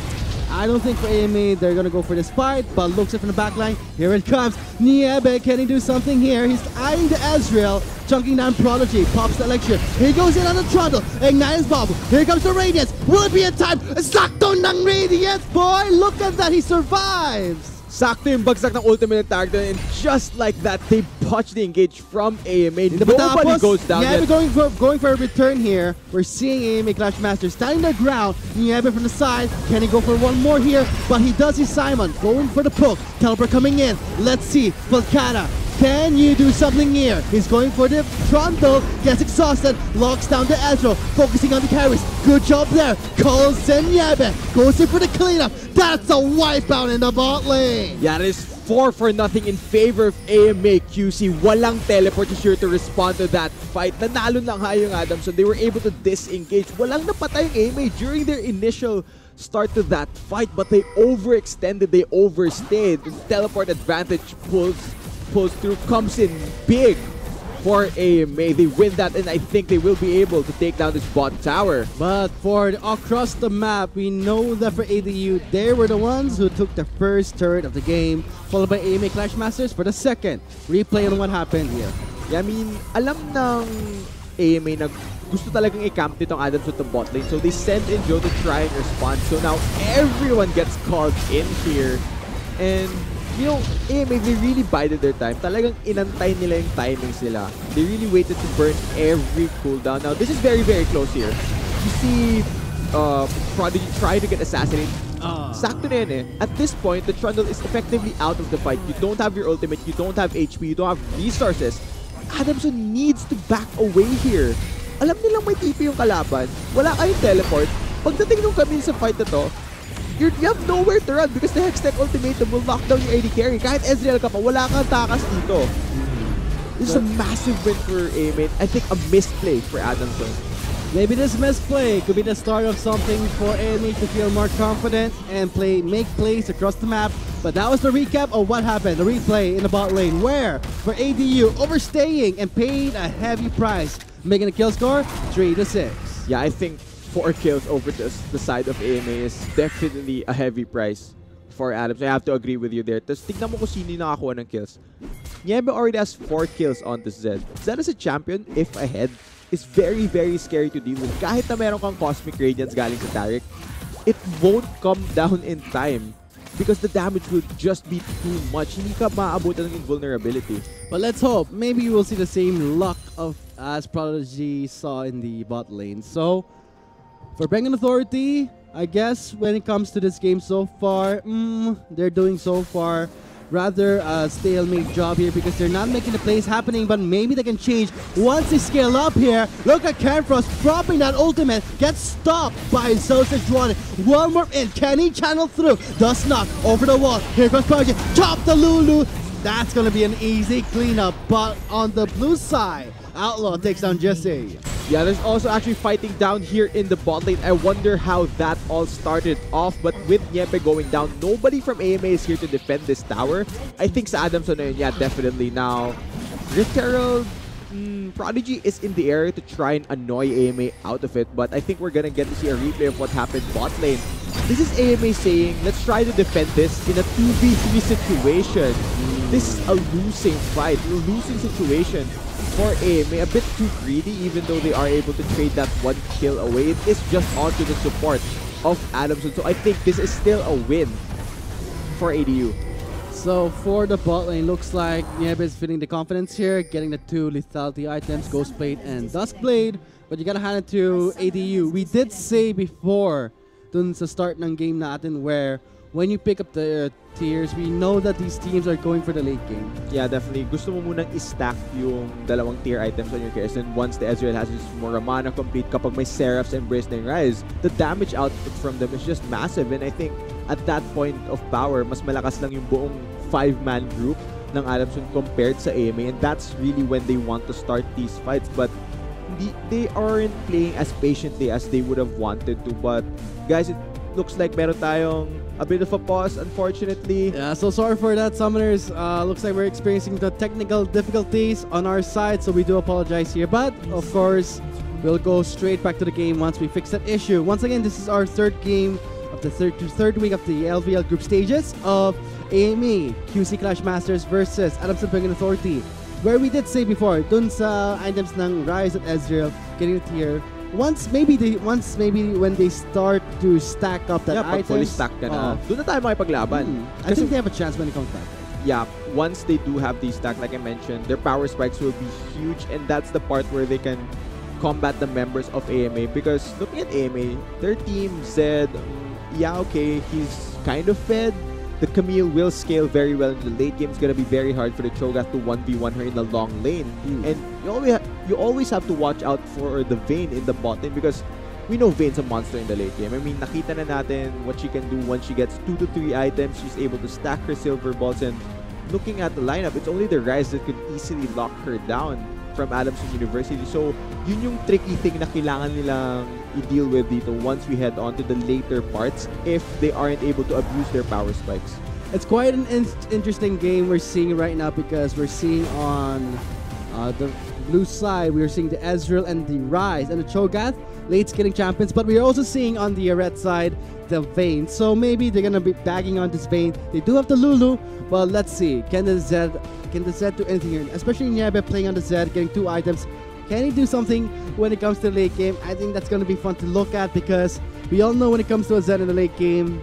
I don't think for AMA they're gonna go for this fight, but looks it from the back line. Here it comes. Niebe, can he do something here? He's eyeing the Ezreal, chunking down Prodigy, pops the elixir. He goes in on the Trundle, ignite his bubble. Here comes the Radiance. Will it be in time? Sakto ng Radiance, boy! Look at that, he survives! Sakto yung bagsak ng ultimate attack and just like that, they botch the engage from AMA. Nobody goes down Niebe yet. going for a return here. We're seeing AMA Clash Masters standing their ground. Niebe from the side. Can he go for one more here? But he does see Simon going for the poke. Teleport coming in. Let's see. Falcata, can you do something here? He's going for the Trundle. Gets exhausted. Locks down the Ezreal. Focusing on the carries. Good job there. Calls in Niebe. Goes in for the cleanup. That's a wipeout in the bot lane. Yeah, it is 4-0 in favor of AMA QC. Walang teleport to sure to respond to that fight. Nanalo lang ha yung Adamson. They were able to disengage. Walang napatay yung AMA during their initial start to that fight, but they overextended, they overstayed. The teleport advantage pulls through, comes in big for AMA. They win that, and I think they will be able to take down this bot tower. But for across the map, we know that for ADU, they were the ones who took the first turret of the game, followed by AMA Clash Masters for the second. Replay on what happened here. Yeah, I mean, alam ng AMA na gusto talagang i-camp nitong Adamson to bot lane, so they send in Joe to try and respond. So now everyone gets called in here, and you know, AMA, they really bided their time. Talagang inantay nila yung timings nila. They really waited to burn every cooldown. Now, this is very, very close here. You see Prodigy try to get assassinated. Sakto na yun eh. At this point, the Trundle is effectively out of the fight. You don't have your ultimate, you don't have HP, you don't have resources. Adamson needs to back away here. Alam nilang may TP yung kalaban. Wala kayong teleport. Pagdating nung kami sa fight na to, you have nowhere to run because the Hextech Ultimatum will knock down your AD carry. Kahit Ezreal ka pa, wala kang takas dito. This is a massive win for AMA. I think a misplay for Adamson. Maybe this misplay could be the start of something for AMA to feel more confident and make plays across the map. But that was the recap of what happened, the replay in the bot lane, where for ADU overstaying and paid a heavy price, making a kill score 3-6. Yeah, I think 4 kills over the side of AMA is definitely a heavy price for Adams. I have to agree with you there. Tapos tignan mo kung sino yung nakakuha ng kills. Niebe already has 4 kills on the Zed. Zed is a champion, if ahead, is very, very scary to deal with. Kahit na meron kang Cosmic Radiance galing sa Taric, it won't come down in time because the damage will just be too much. Hindi ka maabutan ng invulnerability. But let's hope. Maybe we'll see the same luck of as Prodigy saw in the bot lane. So, for Penguin Authority, I guess when it comes to this game so far, they're doing so far rather a stalemate job here because they're not making the plays happening, but maybe they can change once they scale up here. Look at Canfrost dropping that ultimate, gets stopped by Sausage One. One more in, can he channel through? Does not, over the wall, here goes Prodigy, chop the Lulu. That's gonna be an easy cleanup, but on the blue side, Outlaw takes down Jesse. Yeah, there's also actually fighting down here in the bot lane. I wonder how that all started off. But with Niempe going down, nobody from AMA is here to defend this tower. I think sa Adamson na yun, yeah, definitely. Now, Rift Herald, Prodigy is in the area to try and annoy AMA out of it. But I think we're gonna get to see a replay of what happened bot lane. This is AMA saying, let's try to defend this in a 2v3 situation. This is a losing fight, a losing situation for AMA, a bit too greedy, even though they are able to trade that one kill away. It is just onto the support of Adamson. So I think this is still a win for ADU. So for the bot lane, looks like Niebe is feeling the confidence here, getting the two lethality items, Ghostblade and Duskblade. But you gotta hand it to ADU. We did say before, dun sa start ng game natin, where when you pick up the tiers, we know that these teams are going for the late game. Yeah, definitely. Gusto mo munang i-stack yung dalawang tier items on your character. And once the Ezreal has his Moramana complete, kapag may Seraphs and Embrace na yung Rise, the damage output from them is just massive. And I think at that point of power, mas malakas lang yung buong 5-man group ng Adamson compared sa AMA. And that's really when they want to start these fights. But they aren't playing as patiently as they would have wanted to. But guys, it looks like meron tayong a bit of a pause, unfortunately. Yeah, so sorry for that, Summoners. Looks like we're experiencing the technical difficulties on our side, so we do apologize here. But, of course, we'll go straight back to the game once we fix that issue. Once again, this is our third game of the third week of the LVL group stages of AME, QC Clash Masters versus Adamson Penguin Authority. Where we did say before, dun sa items ng Rise at Ezreal, getting the tier, once maybe when they start to stack up that pag fully stack ka na, doon na tayo makipaglaban. I think they have a chance when it comes back. Yeah, once they do have these stack, like I mentioned, their power spikes will be huge, and that's the part where they can combat the members of AMA. Because looking at AMA, their team said, yeah, okay, he's kind of fed. The Camille will scale very well in the late game. It's going to be very hard for the Cho'Gath to 1v1 her in the long lane. And you always have to watch out for the Vayne in the bot lane because we know Vayne's a monster in the late game. I mean, nakita na natin what she can do once she gets 2 to 3 items. She's able to stack her silver balls. And looking at the lineup, it's only the Rise that could easily lock her down from Adamson University. So, yun yung tricky thing na kailangan nilang i-deal with dito once we head on to the later parts if they aren't able to abuse their power spikes. It's quite an interesting game we're seeing right now because we're seeing on the blue side, we're seeing the Ezreal and the Rise and the Cho'Gath late getting champions, but we're also seeing on the red side the Vayne. So maybe they're gonna be bagging on this Vayne. They do have the Lulu, but let's see. Can the Zed do anything here? Especially Niebe playing on the Zed, getting 2 items. Can he do something when it comes to the late game? I think that's gonna be fun to look at because we all know when it comes to a Zed in the late game,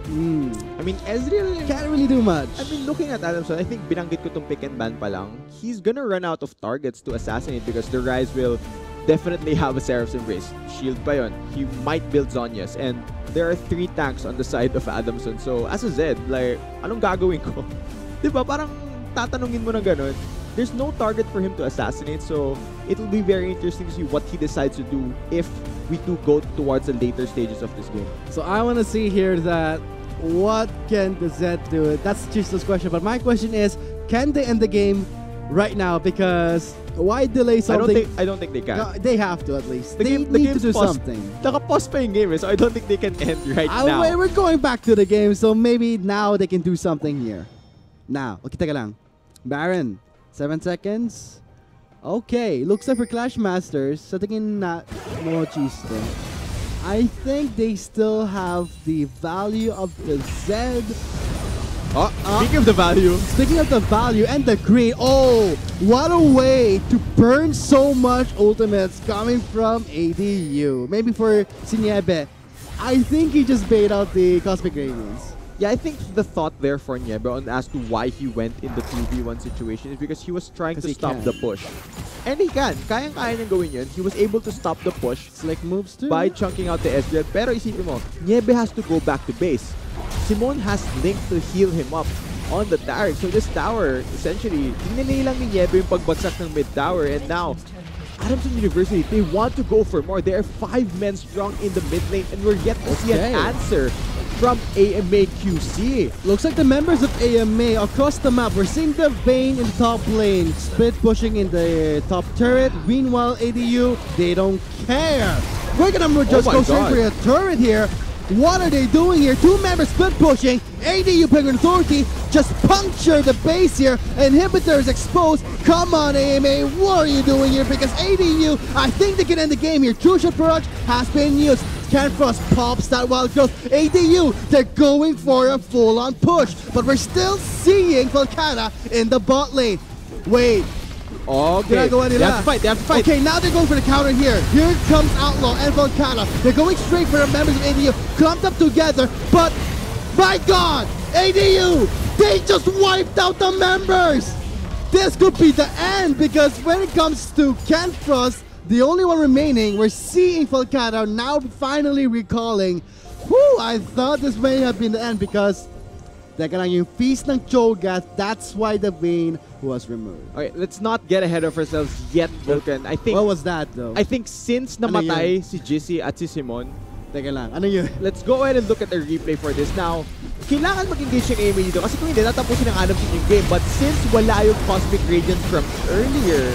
I mean, Ezreal can't really do much. I mean, looking at Adamson, I think binanggit ko tong pick and ban pa lang. He's gonna run out of targets to assassinate because the Rise will definitely have a Seraph's Embrace. Shield pa yun. He might build Zhonya's. And there are 3 tanks on the side of Adamson. So, as a Zed, like, anong gagawin ko? Diba? Parang tatanungin mo na ganun. There's no target for him to assassinate. So, it'll be very interesting to see what he decides to do if we do go towards the later stages of this game. So, I want to see here that what can the Zed do? That's Chisto's question. But my question is, can they end the game right now? Because why delay something? I don't think they can. No, they have to at least. They need to do paused. something. Naka-pause pa yung game, so I don't think they can end right now. We're going back to the game, so maybe now they can do something here. Now, okay, teka lang. Baron, 7 seconds. Okay, looks like for Clash Masters, sa tingin na mo, Chisto, I think they still have the value of the Zed Speaking of the value. Speaking of the value and the green, oh, what a way to burn so much ultimates coming from ADU. Maybe for Sinyebe, I think he just bait out the Cosmic Radiance. Yeah, I think the thought there for Niebe on as to why he went in the 2v1 situation is because he was trying to stop the push. And he can. Kayang-kaya niyang gawin yun. He was able to stop the push. Slick moves too. By chunking out the Ezreal. Pero isipin mo, Niebe has to go back to base. Simon has Link to heal him up on the tower. So this tower, essentially, dinelay lang ni Niebe yung pagbagsak ng mid tower. And now, Adamson University, they want to go for more. They are 5 men strong in the mid lane. And we're yet to see an answer from AMA QC. Looks like the members of AMA across the map. We're seeing the Vayne in the top lane, split pushing in the top turret. Meanwhile, ADU, they don't care. We're gonna just go straight for a turret here. What are they doing here? 2 members split pushing. ADU Penguin Authority just puncture the base here. Inhibitor is exposed. Come on, AMA. What are you doing here? Because ADU, I think they can end the game here. True Shot Barrage has been used. Canfrost pops that wild growth. ADU, they're going for a full-on push. But we're still seeing Volcana in the bot lane. Wait. Okay, they have to fight, Okay, now they're going for the counter here. Here comes Outlaw and Volcana. They're going straight for the members of ADU. Clumped up together, but my God, ADU, they just wiped out the members. This could be the end because when it comes to Canfrost, the only one remaining, we're seeing Volcana now finally recalling. Whew, I thought this may have been the end because teka lang, yung feast ng Cho'Gath, that's why the Vayne was removed. Okay, let's not get ahead of ourselves yet, Vulcan. I think what was that though? I think since namatay si Jizzy at si Simon, teka lang, ano yun? Let's go ahead and look at the replay for this. Now, kailangan mag-engage yung AMA dito kasi kung hindi, tatapusin ng Adamson yung game. But since wala yung Cosmic Radiance from earlier,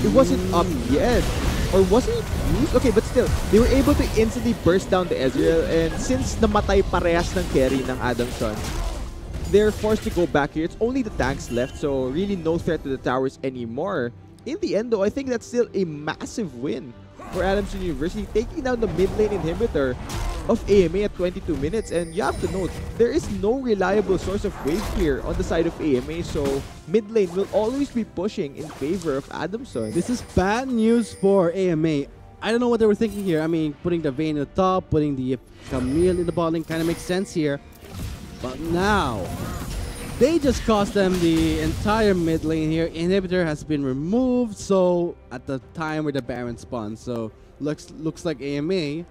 it wasn't up yet. Or wasn't it used? Okay, but still, they were able to instantly burst down the Ezreal. And since namatay parehas ng carry ng Adamson, they're forced to go back here. It's only the tanks left, so really no threat to the towers anymore. In the end, though, I think that's still a massive win for Adamson University, taking down the mid lane inhibitor of AMA at 22 minutes. And you have to note, there is no reliable source of wave here on the side of AMA, so mid lane will always be pushing in favor of Adamson. This is bad news for AMA. I don't know what they were thinking here. I mean, putting the Vayne at the top, putting the Camille in the bot lane kind of makes sense here. But now, they just cost them the entire mid lane here. Inhibitor has been removed, so at the time where the Baron spawns. So looks like AMA,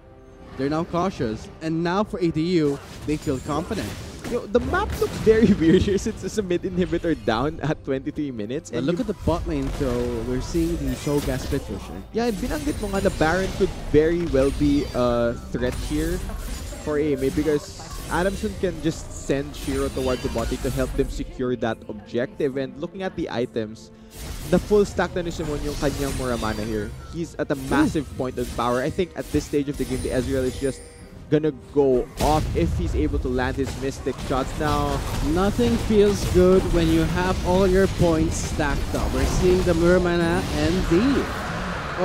they're now cautious. And now for ADU, they feel confident. Yo, the map looks very weird here since it's a mid inhibitor down at 23 minutes. And look at the bot lane, so we're seeing the Cho'Gath split pushing. Yeah, and binanggit mo nga na Baron could very well be a threat here for AMA because Adamson can just send Shiro towards the bot lane to help them secure that objective. And looking at the items, the full stack na ni Simon yung kanyang Muramana here. He's at a massive point of power. I think at this stage of the game, the Ezreal is just gonna go off if he's able to land his Mystic shots now. Nothing feels good when you have all your points stacked up. We're seeing the Muramana and D.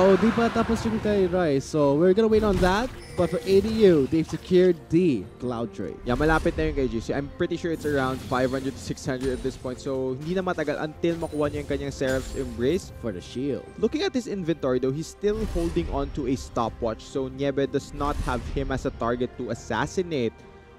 Oh, di pa tapos yung kay Rai. So we're gonna wait on that. But for ADU, they've secured the Cloud Trade. Yeah, malapit na yung kay GC. I'm pretty sure it's around 500 to 600 at this point. So, hindi na matagal until makuha niya yung kanyang Seraph's Embrace for the shield. Looking at his inventory though, he's still holding on to a stopwatch. So, Niebe does not have him as a target to assassinate.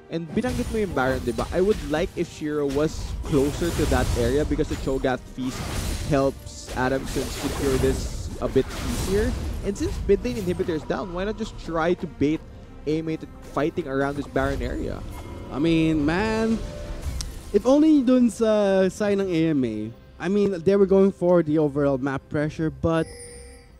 And binanggit mo yung Baron, diba? I would like if Shiro was closer to that area because the Cho'Gath Feast helps Adamson secure this a bit easier. And since mid lane inhibitor is down, why not just try to bait AMA to fighting around this Baron area? I mean, man, if only dun sa side ng AMA, I mean, they were going for the overall map pressure, but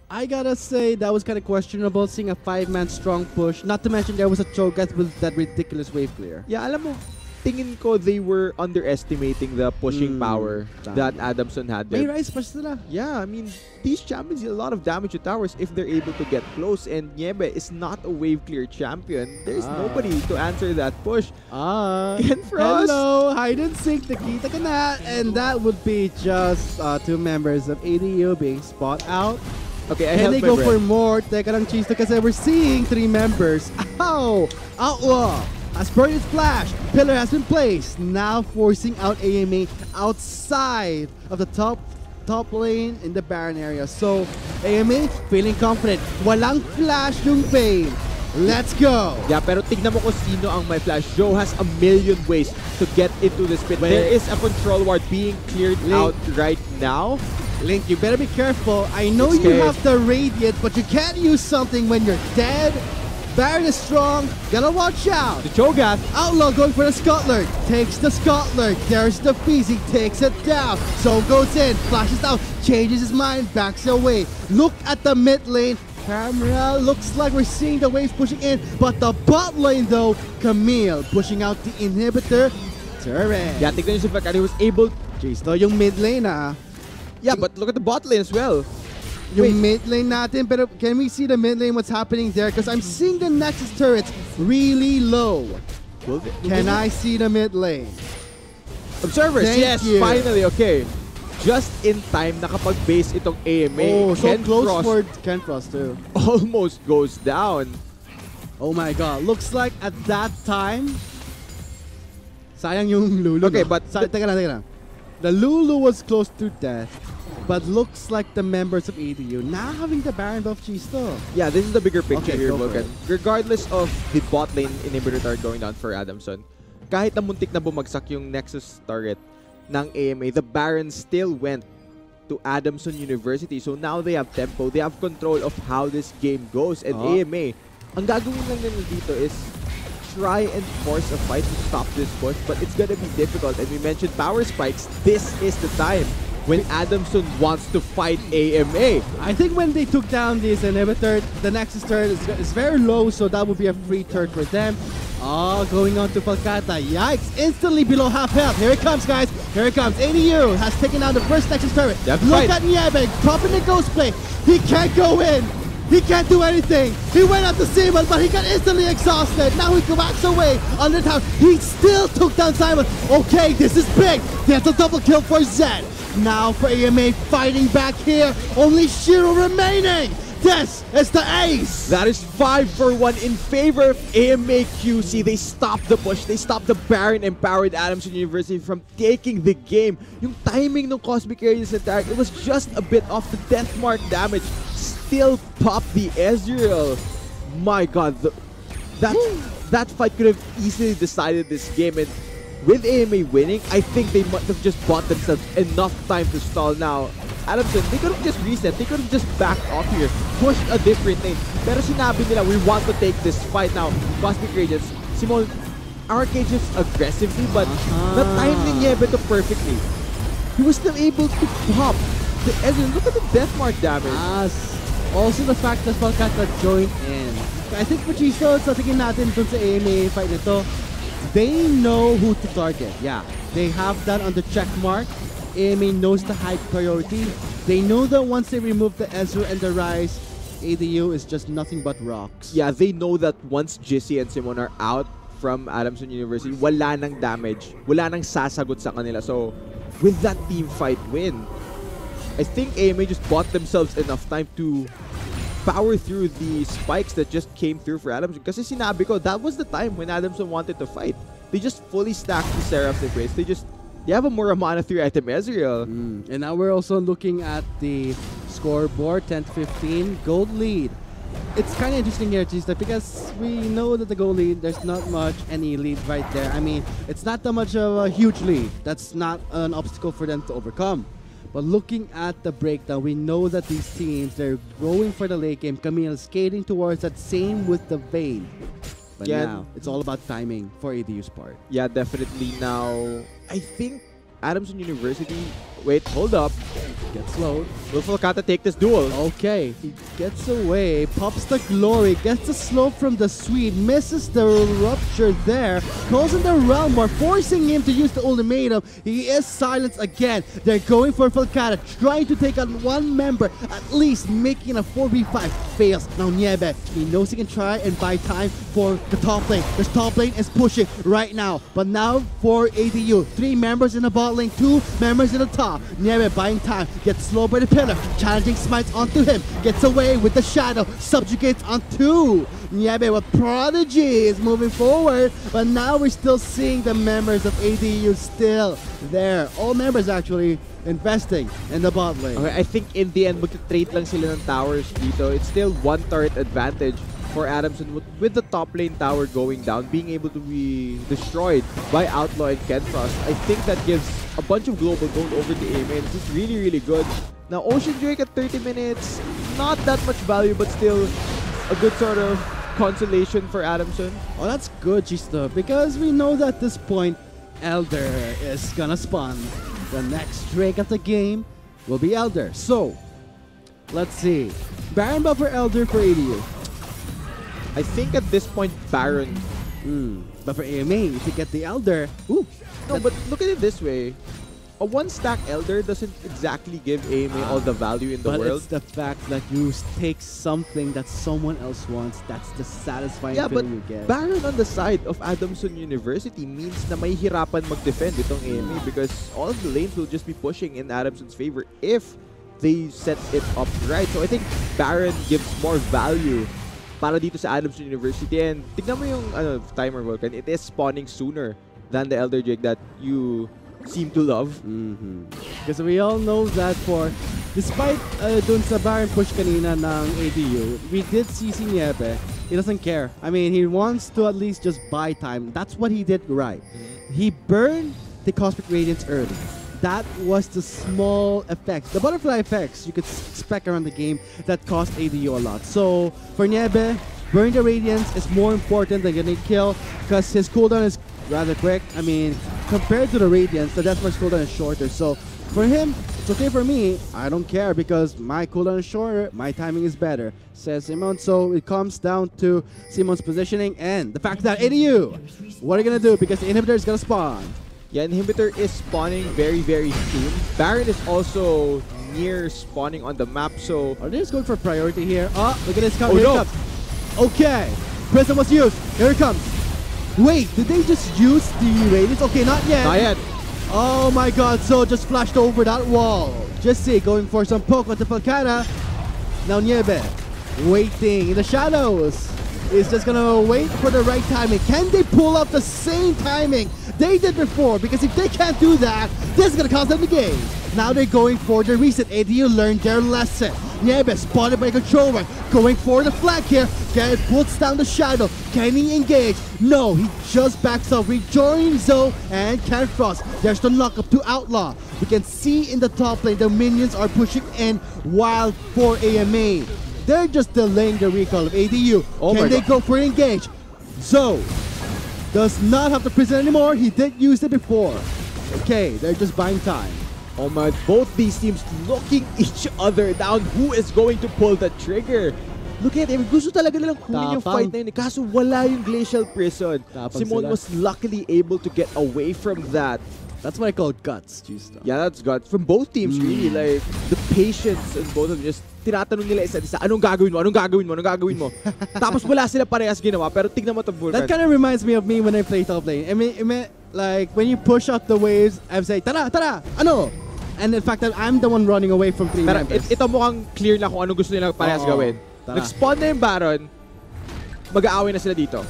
I gotta say that was kind of questionable seeing a 5-man strong push. Not to mention there was a Cho'Gath with that ridiculous wave clear. Yeah, alam mo, tingin ko they were underestimating the pushing power that Adamson had there. May rise pa sila. Yeah, I mean, these champions deal a lot of damage to towers if they're able to get close. And Niebe is not a wave clear champion. There's nobody to answer that push. Kenfrost. Hello, hide and seek, nakita ka na. And that would be just 2 members of ADU being spot out. Okay, I and held they my go breath. for more. Teka lang, Cheese, kasi we're seeing 3 members. Ow! Outlaw! As per its flash, pillar has been placed, now forcing out AMA outside of the top lane in the Baron area. So, AMA feeling confident. Walang flash yung Pain. Let's go! Yeah, pero tignan mo kung sino ang may flash. Joe has a million ways to get into this pit. There is a control ward being cleared out right now. Link, you better be careful. I know It's you okay. have the Radiant, but you can't use something when you're dead. Baron is strong. Gotta watch out. The Cho'Gath. Outlaw going for the Scotler. Takes the Scotler. There's the Feezy. Takes it down. So goes in. Flashes out. Changes his mind. Backs away. Look at the mid lane. Camera looks like we're seeing the waves pushing in. But the bot lane though, Camille pushing out the inhibitor turret. Yeah, tignan nyo si Falcata. He was able... Jeez, to yung mid lane Yeah, but look at the bot lane as well. Yung mid lane natin, pero can we see the mid lane, what's happening there? Because I'm seeing the Nexus turrets really low. Can I see the mid lane? Observers, Thank yes, you. finally, okay. Just in time, nakapag-base itong AMA. Oh, so Ken close Frost for Ken Frost too. almost goes down. Oh my god, looks like at that time, sayang yung Lulu. Okay, no? but Teka lang. The Lulu was close to death, but looks like the members of EDU now having the Baron buff Chisto. Yeah, this is the bigger picture Okay, here, go for Logan. Regardless of the bot lane inhibitor turret going down for Adamson, kahit na muntik na bumagsak yung Nexus turret ng AMA, the Baron still went to Adamson University. So now they have tempo, they have control of how this game goes. And AMA, ang gagawin lang nila dito is try and force a fight to stop this push, but it's gonna be difficult. And we mentioned power spikes. This is the time when Adamson wants to fight AMA. I think when they took down this inhibitor, the Nexus turret is very low, so that would be a free turret for them. Oh, going on to Falcata. Yikes! Instantly below half health. Here it comes, guys. Here it comes. ADU has taken out the first Nexus turret. Look at Niebeg, popping the ghost play. He can't go in. He can't do anything. He went up to Simon, but he got instantly exhausted. Now he backs away on the tower. He still took down Simon. Okay, this is big. There's a double kill for Zed. Now for AMA fighting back here. Only Shiro remaining. This is the ace! That is 5-for-1 in favor of AMA QC. They stopped the push. They stopped the Baron empowered Adamson University from taking the game. Yung timing ng Cosmic Areas attack, it was just a bit off. The death mark damage still popped the Ezreal. My god, that fight could have easily decided this game. And with AMA winning, I think they must have just bought themselves enough time to stall now. Adamson, they could have just reset. They could have just backed off here, pushed a different lane. Pero sinabi nila, we want to take this fight now. Cosmic Radiance, Simon arcages aggressively, but the timing niya ito perfectly. He was still able to pop the Ezreal. Look at the death mark damage. Also the fact that Falcata joined in. I think for Chiso, sa tingin natin dun sa AMA fight nito, they know who to target. Yeah, they have that on the check mark. AMA knows the high priority. They know that once they remove the Ezreal and the Rise, ADU is just nothing but rocks. Yeah, they know that once Jissy and Simon are out from Adamson University, wala nang damage. Wala nang sasagot sa kanila. So, with that team fight win, I think AMA just bought themselves enough time to power through the spikes that just came through for Adamson. Kasi sinabi ko, that was the time when Adamson wanted to fight. They just fully stacked the Seraph's Embrace. They have a Muramana 3-item Ezreal. And now we're also looking at the scoreboard, 10-15, gold lead. It's kind of interesting here, Gista, because we know that the gold lead, there's not much any lead right there. I mean, it's not that much of a huge lead. That's not an obstacle for them to overcome. But looking at the breakdown, we know that these teams, they're going for the late game. Camille skating towards that, same with the Vayne. But now, it's all about timing for ADU's part. Yeah, definitely. Now, I think Adamson University... Wait, hold up. Gets slowed. Will Falcata take this duel? Okay, he gets away, pops the glory, gets the slope from the Swede, misses the rupture there, calls in the realm war, forcing him to use the ultimatum. He is silenced again. They're going for Falcata, trying to take out one member, at least making a 4v5. Fails. Now Niebe, he knows he can try and buy time for the top lane. The top lane is pushing right now, but now for ADU, 3 members in the bot lane, 2 members in the top. Niebe buying time, gets slowed by the pillar, challenging smites onto him, gets away with the shadow, subjugates onto Niebe with Prodigy is moving forward, but now we're still seeing the members of ADU still there. All members actually investing in the bot lane. Okay, I think in the end, magta-trade lang sila ng towers dito. It's still one turret advantage for Adamson with the top lane tower going down, being able to be destroyed by Outlaw and Kenfrost. I think that gives a bunch of global gold over to AMA. This is really, really good. Now, Ocean Drake at 30 minutes, not that much value, but still a good sort of consolation for Adamson. Oh, that's good, Gista, because we know that at this point, Elder is gonna spawn. The next Drake of the game will be Elder. So, let's see. Baron buff for Elder for ADU. I think at this point, Baron. But for AMA, if you get the Elder, ooh. No, but look at it this way. A one-stack Elder doesn't exactly give AMA all the value in the world. But it's the fact that you take something that someone else wants. That's the satisfying feeling you get. Baron on the side of Adamson University means na mahihirapan mag-defend itong AMA because all of the lanes will just be pushing in Adamson's favor if they set it up right. So I think Baron gives more value para dito sa Adamson University. And tignan mo yung timer, Vulcan. It is spawning sooner than the Elder Drake that you seem to love. Because we all know that despite dun sa Baron push kanina ng ADU, we did see si Niebe. He doesn't care. I mean, he wants to at least just buy time. That's what he did right. He burned the Cosmic Radiance early. That was the small effects, the butterfly effects you could expect around the game that cost ADU a lot. So for Niebe, burning the Radiance is more important than getting a kill because his cooldown is rather quick. I mean, compared to the Radiance, the Deathmark's cooldown is shorter. So for him, it's okay for me. I don't care because my cooldown is shorter, my timing is better, says Simon. So it comes down to Simon's positioning and the fact that ADU, what are you going to do? Because the inhibitor is going to spawn. Yeah, Inhibitor is spawning very, very soon. Baron is also near spawning on the map, so... Are they just going for priority here? Oh, look at this come. Oh, Here no. it comes. Okay. Prism was used. Here it comes. Wait, did they just use the Radiance? Okay, not yet. Not yet. Oh my god, so just flashed over that wall. Just see, going for some poke with the Falcana. Now Niebe, waiting in the shadows. Is just gonna wait for the right timing. Can they pull up the same timing they did before? Because if they can't do that, this is gonna cost them the game. Now they're going for the reset. ADU learned their lesson. Niebe spotted by controller, going for the flank here. Garrett puts down the shadow. Can he engage? No, he just backs up, rejoining Zoe and Kenfrost. There's the knock up to Outlaw. We can see in the top lane the minions are pushing in while for AMA. They're just delaying the recall of ADU. Can they go for engage? Zoe does not have the prison anymore. He did use it before. Okay, they're just buying time. Oh my, both these teams looking each other down. Who is going to pull the trigger? Look at him. Gusto talaga nilang kunin yung fight na yun. Kaso wala yung Glacial Prison. Simon was luckily able to get away from that. That's what I call guts, Gista. Yeah, that's guts. From both teams, really. Like, the patience in both of them. Just tinatanong nila isa't isa, anong gagawin mo? Anong gagawin mo? Anong gagawin mo? Tapos wala sila parehas ginawa. Pero tignan mo ito, Vulcan. That kind of reminds me of me when I play top lane. I mean, like, when you push out the waves, I say, tara, tara, ano? And in fact, I'm the one running away from 3 members. Ito mukhang clear na kung anong gusto nila parehas gawin. Nag-spawn na yung Baron, mag-aaway na sila dito.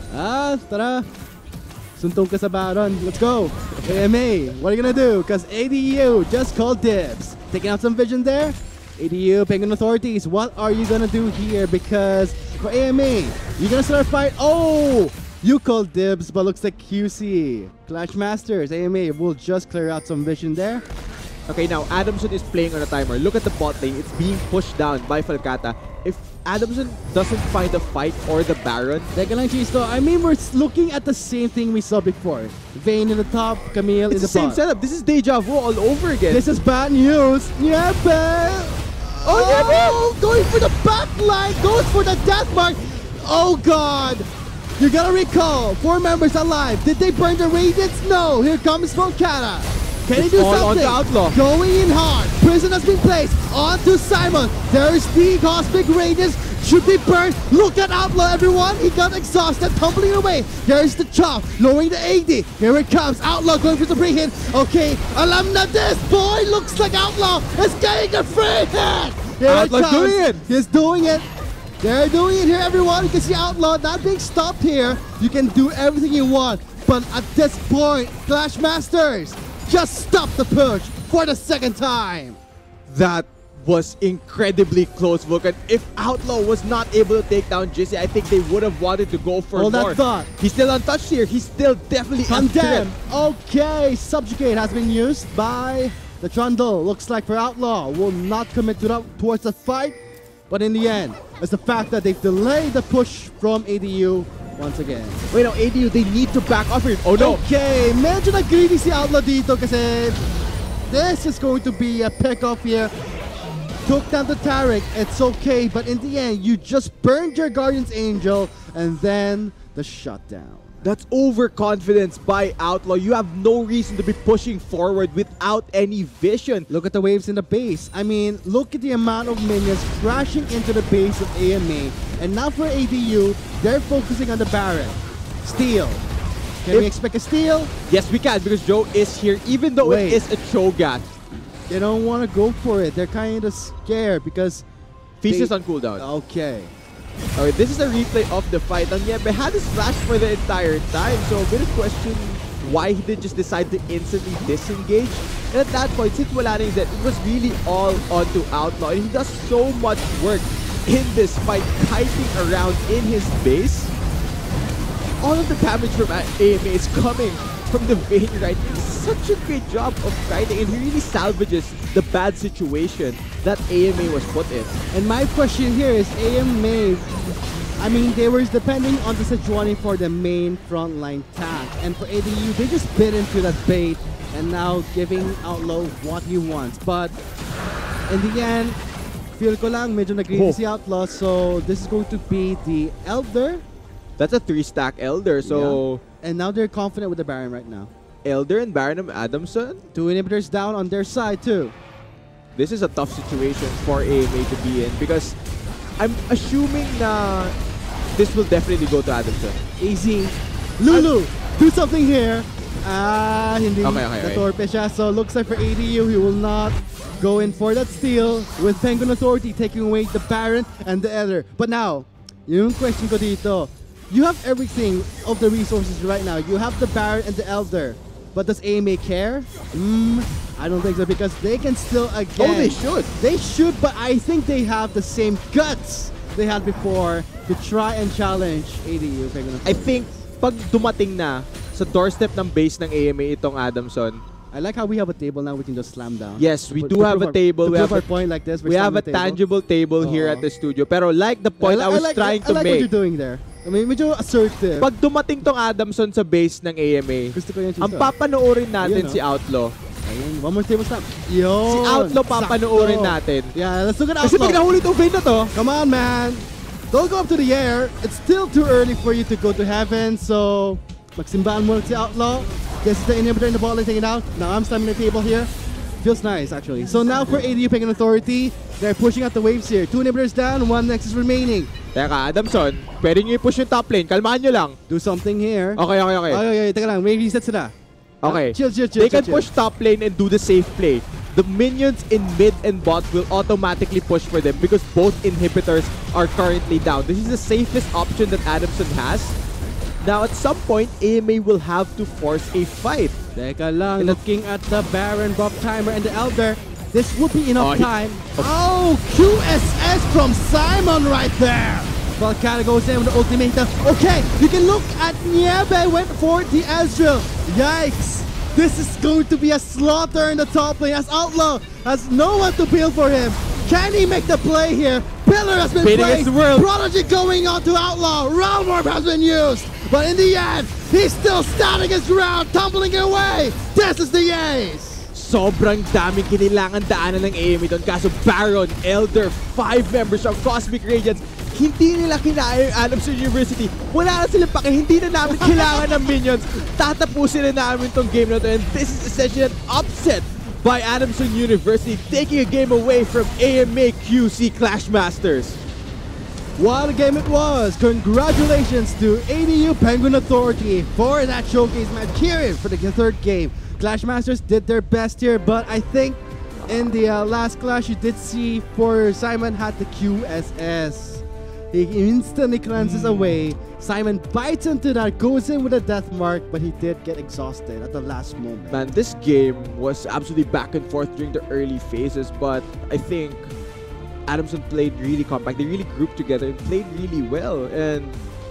Tara. Suntong ka sa Baron. Let's go. AMA, what are you gonna do? Because ADU just called dibs. Taking out some vision there. ADU, Penguin Authorities, what are you gonna do here? Because for AMA, you're gonna start a fight. Oh! You called dibs, but looks like QC. Clash Masters, AMA will just clear out some vision there. Okay, now Adamson is playing on a timer. Look at the bot lane. It's being pushed down by Falcata. If Adamson doesn't find a fight or the Baron... Teka lang, Chisto. I mean, we're looking at the same thing we saw before. Vayne in the top, Camille in the It's the same bot. setup. This is deja vu all over again. This is bad news. Oh, going for the back line. Goes for the death mark. Oh, God. You gotta recall. 4 members alive. Did they burn the Radiance? No. Here comes Falcata. Can he do something? Outlaw. Going in hard. Prison has been placed onto Simon. There's the Cosmic Radiance. Should be burned. Look at Outlaw, everyone. He got exhausted, tumbling away. There's the chop, lowering the AD. Here it comes. Outlaw going for the free hit. Okay, alam na this boy. Looks like Outlaw is getting the free hit. Here Outlaw it comes. doing it. He's doing it. They're doing it here, everyone. You can see Outlaw not being stopped here. You can do everything you want. But at this point, Clash Masters just stop the push for the second time. That was incredibly close, Vulcan. If Outlaw was not able to take down Jesse, I think they would have wanted to go for Hold more. that thought. He's still untouched here. He's still definitely Condemn. Okay, Subjugate has been used by the Trundle. Looks like for Outlaw will not commit towards the fight. But in the end, it's the fact that they've delayed the push from ADU once again. Wait, no, ADU, they need to back off here. Oh no. Okay, medyo nag-greedy si Outlaw dito kasi this is going to be a pick-off here. Took down the Taric, it's okay, but in the end, you just burned your Guardian's Angel and then the shutdown. That's overconfidence by Outlaw. You have no reason to be pushing forward without any vision. Look at the waves in the base. I mean, look at the amount of minions crashing into the base of AMA. And now for ADU, they're focusing on the Baron. Steal. Can we expect a steal? Yes, we can, because Joe is here, even though it is a Cho'Gath. They don't want to go for it. They're kind of scared because Feast is on cooldown. Okay. Okay, this is a replay of the fight. And yeah, but had his flash for the entire time. So a bit of question why he did just decide to instantly disengage. And at that point, since wala na that, it was really all onto Outlaw. And he does so much work in this fight, kiting around in his base. All of the damage from AMA is coming from the Vayne right. It's such a great job of kiting, and he really salvages the bad situation that AMA was put in. And my question here is AMA, I mean, they were depending on the Sejuani for the main frontline tank. And for ADU, they just bit into that bait and now giving Outlaw what he wants. But in the end, feel ko lang medyo nag-greedy si Outlaw. So this is going to be the Elder. That's a 3-stack Elder, so... Yeah. And now they're confident with the Baron right now. Elder and Baron of Adamson? 2 inhibitors down on their side too. This is a tough situation for AMA to be in because I'm assuming na this will definitely go to Adamson. Easy. Lulu, do something here. Hindi. Okay. Natorpe siya. So looks like for ADU, he will not go in for that steal with Penguin Authority taking away the Baron and the Elder. But now, yung question ko dito, you have everything of the resources right now. You have the Baron and the Elder. But does AMA care? I don't think so because they can still again. Oh, they should. They should, but I think they have the same guts they had before to try and challenge ADU. I think pag dumating na sa doorstep ng base ng AMA itong Adamson. I like how we have a table now we can just slam down. Yes, we do have a table. We have a point like this. We have a tangible table here at the studio. Pero like the point I was trying to make. I like what you're doing there. I mean, medyo assertive. Pag dumating tong Adamson sa base ng AMA, ang papanoorin natin si Outlaw. Ayun, one more table slam. Yo, si Outlaw papanoorin natin. Yeah, let's look at Outlaw. Kasi pag nahuli itong Vayne na to. Come on, man. Don't go up to the air. It's still too early for you to go to heaven. So, magsimbaan muna si Outlaw. This is the inhibitor in the ball and taking it out. Now I'm slamming the table here. Feels nice, actually. So now for ADU Penguin Authority, they're pushing out the waves here. 2 inhibitors down, 1 nexus remaining. Teka, Adamson, pwede nyo i-push yung top lane. Kalmahan nyo lang. Do something here. Okay. Teka lang, may reset sila. Okay. Chill. They can push top lane and do the safe play. The minions in mid and bot will automatically push for them because both inhibitors are currently down. This is the safest option that Adamson has. Now, at some point, AMA will have to force a fight. Teka lang, looking at the Baron, Bob Timer, and the Elder. This would be enough time. Oh, QSS from Simon right there. Volcano goes in with the ultimate. Okay, you can look at Niebe went for the Ezreal. Yikes. This is going to be a slaughter in the top lane as Outlaw has no one to build for him. Can he make the play here? Pillar has been playing. Prodigy going on to Outlaw. Realm Orb has been used. But in the end, he's still standing his ground, tumbling away. This is the ace. Sobrang daming kinilangan daanan ng AMA doon. Kaso Baron, Elder, 5 members of Cosmic Radiance, hindi nila kinaya yung Adamson University. Wala na silang pake. Hindi na namin kailangan ng minions. Tatapusin na namin tong game na to. And this is essentially an upset by Adamson University, taking a game away from AMA QC Clash Masters. What a game it was! Congratulations to ADU Penguin Authority for that showcase match here for the third game. Clash Masters did their best here, but I think in the last clash you did see for Simon had the QSS. He instantly cleanses away. Simon bites into that, goes in with a death mark, but he did get exhausted at the last moment. Man, this game was absolutely back and forth during the early phases, but I think Adamson played really compact. They really grouped together and played really well. And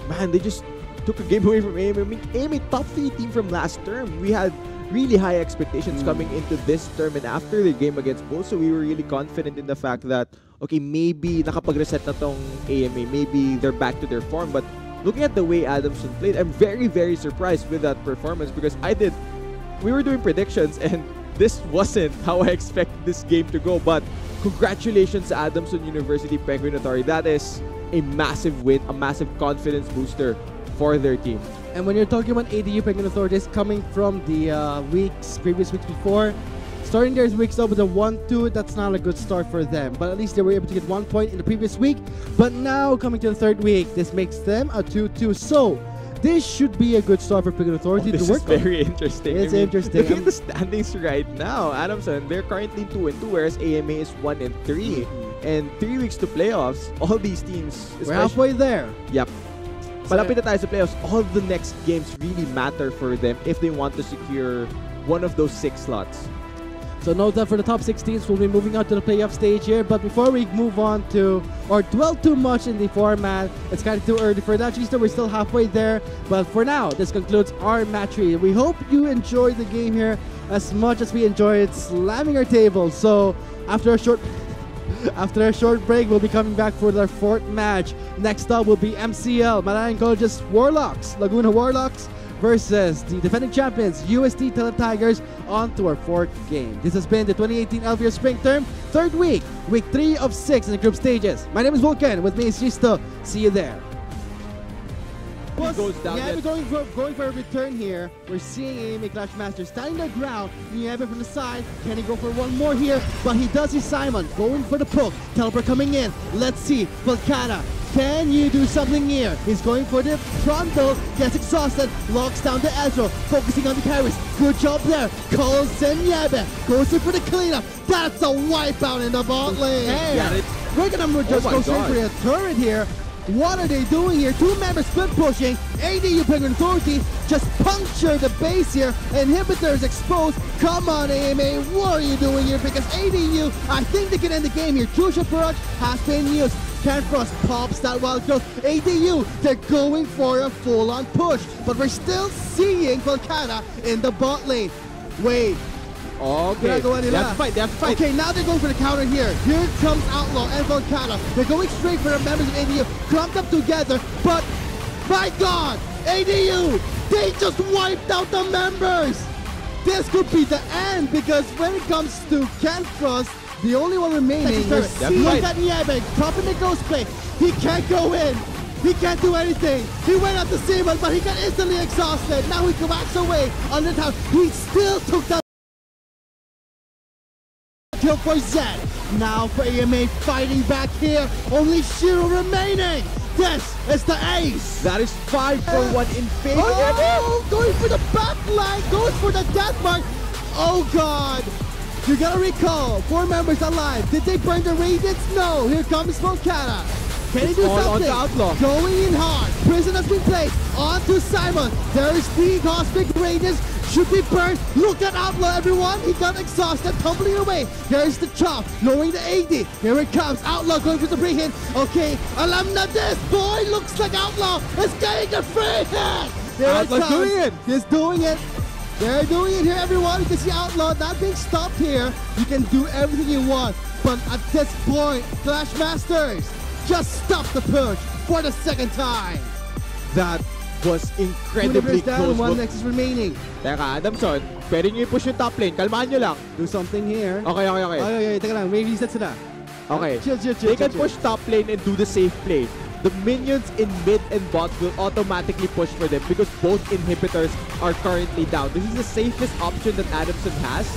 man, they just took a game away from AMA. I mean, AMA top 3 team from last term. We had really high expectations coming into this term, and after the game against Bulls, so we were really confident in the fact that, okay, maybe nakapag-reset na tong AMA. Maybe they're back to their form. But looking at the way Adamson played, I'm very, very surprised with that performance because we were doing predictions and this wasn't how I expected this game to go. But congratulations to Adamson University Penguin Authority. That is a massive win, a massive confidence booster for their team. And when you're talking about ADU Penguin Authorities coming from the previous weeks before, starting their weeks up with a 1-2, that's not a good start for them. But at least they were able to get 1 point in the previous week. But now coming to the third week, this makes them a 2-2. So this should be a good start for Penguin Authority to work on. This is very interesting. It's interesting. Look at the standings right now. Adamson, they're currently 2-2, whereas AMA is 1-3. And 3 weeks to playoffs, all these teams, we're halfway there. Yep. Malapit na tayo sa playoffs. All the next games really matter for them if they want to secure one of those 6 slots. So note that for the top 6 teams, we'll be moving on to the playoff stage here. But before we move on to or dwell too much in the format, it's kind of too early for that. We're still halfway there. But for now, this concludes our match 3. We hope you enjoyed the game here as much as we enjoyed slamming our table. So after a short break, we'll be coming back for their 4th match. Next up will be MCL, Malayan College's Warlocks, Laguna Warlocks versus the defending champions, UST Tele Tigers, on to our 4th game. This has been the 2018 LVR Spring Term, 3rd week, week 3 of 6 in the group stages. My name is Vulcan, with me is Risto. See you there. Goes down Nieve going for a return here. We're seeing AMA Clash Master standing their ground. Nieve from the side. Can he go for one more here? But he does see Simon going for the poke. Teleper coming in. Let's see. Volcana, can you do something here? He's going for the frontal. Gets exhausted. Locks down the Ezra. Focusing on the carries. Good job there. Calls in Nieve. Goes in for the cleanup. That's a wipeout in the bot lane. Hey, we're gonna just go straight for the turret here. What are they doing here? 2 members split pushing. ADU Penguin Authority just puncture the base here. Inhibitor is exposed. Come on, AMA. What are you doing here? Because ADU, I think they can end the game here. Crucial Barrage has been used. Canfrost pops that wild growth. ADU, they're going for a full-on push. But we're still seeing Volcana in the bot lane. Wait. Okay, they have to fight, Okay, now they're going for the counter here. Here comes Outlaw and Volcano. They're going straight for the members of ADU, clumped up together, but my God, ADU, they just wiped out the members. This could be the end because when it comes to Ken Frost, the only one remaining, look at Niebe, dropping the ghost play. He can't go in. He can't do anything. He went up to Simon, but he got instantly exhausted. Now he collapsed away on the top. He still took that kill for Zed. Now for AMA fighting back here. Only Shiro remaining. This is the ace. That is 5 for 1 in favor. Oh, going for the back line. Goes for the death mark. Oh, God. You gotta recall, 4 members alive. Did they burn the Radiance? No. Here comes Volcana. Can he do something? Outlaw. Going in hard. Prison has been placed. On to Simon. There is the Cosmic Radiance. Should be burned. Look at Outlaw, everyone. He got exhausted, tumbling away. There's the chop, knowing the AD. Here it comes. Outlaw going for the free hit. Okay, alam na this. Boy, looks like Outlaw is getting the free hit. There it comes. Doing it. He's doing it. They're doing it here, everyone. You can see Outlaw not being stopped here. You can do everything you want. But at this point, Clash Masters just stop the push for the 2nd time. That was incredibly close. 1 Nexus remaining. Teka, Adamson, pwede nyo i-push yung top lane. Kalmahan nyo lang. Do something here. Okay. Teka lang, may reset sila. Okay. Chill. They can push top lane and do the safe play. The minions in mid and bot will automatically push for them because both inhibitors are currently down. This is the safest option that Adamson has.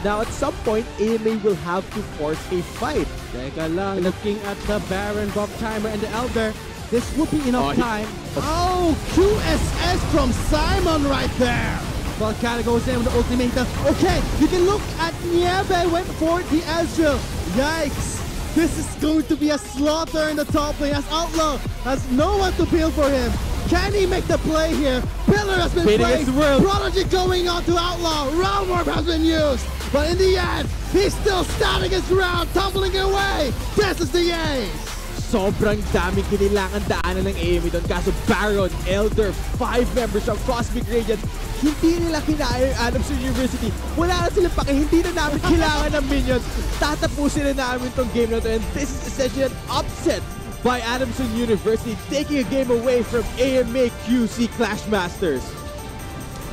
Now, at some point, AMA will have to force a fight. Teka lang, looking at the Baron, Bob Timer, and the Elder. This would be enough time. Oh, QSS from Simon right there. Volcano goes in with the ultimate. Okay, you can look at Nieve went for the Ezreal. Yikes. This is going to be a slaughter in the top lane as Outlaw has no one to peel for him. Can he make the play here? Pillar has been playing. Prodigy going on to Outlaw. Realm Orb has been used. But in the end, he's still standing his ground, tumbling away. This is the ace. Sobrang daming kailangan daanan ng AMA doon. Kaso Baron, Elder, 5 members of Cosmic Radiance, hindi nila kinaya yung Adamson University. Wala na silang pake, hindi na namin kailangan ng minions. Tatapusin na namin tong game na to, and this is essentially an upset by Adamson University, taking a game away from AMA QC Clash Masters.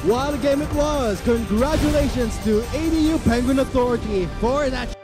What a game it was! Congratulations to ADU Penguin Authority for that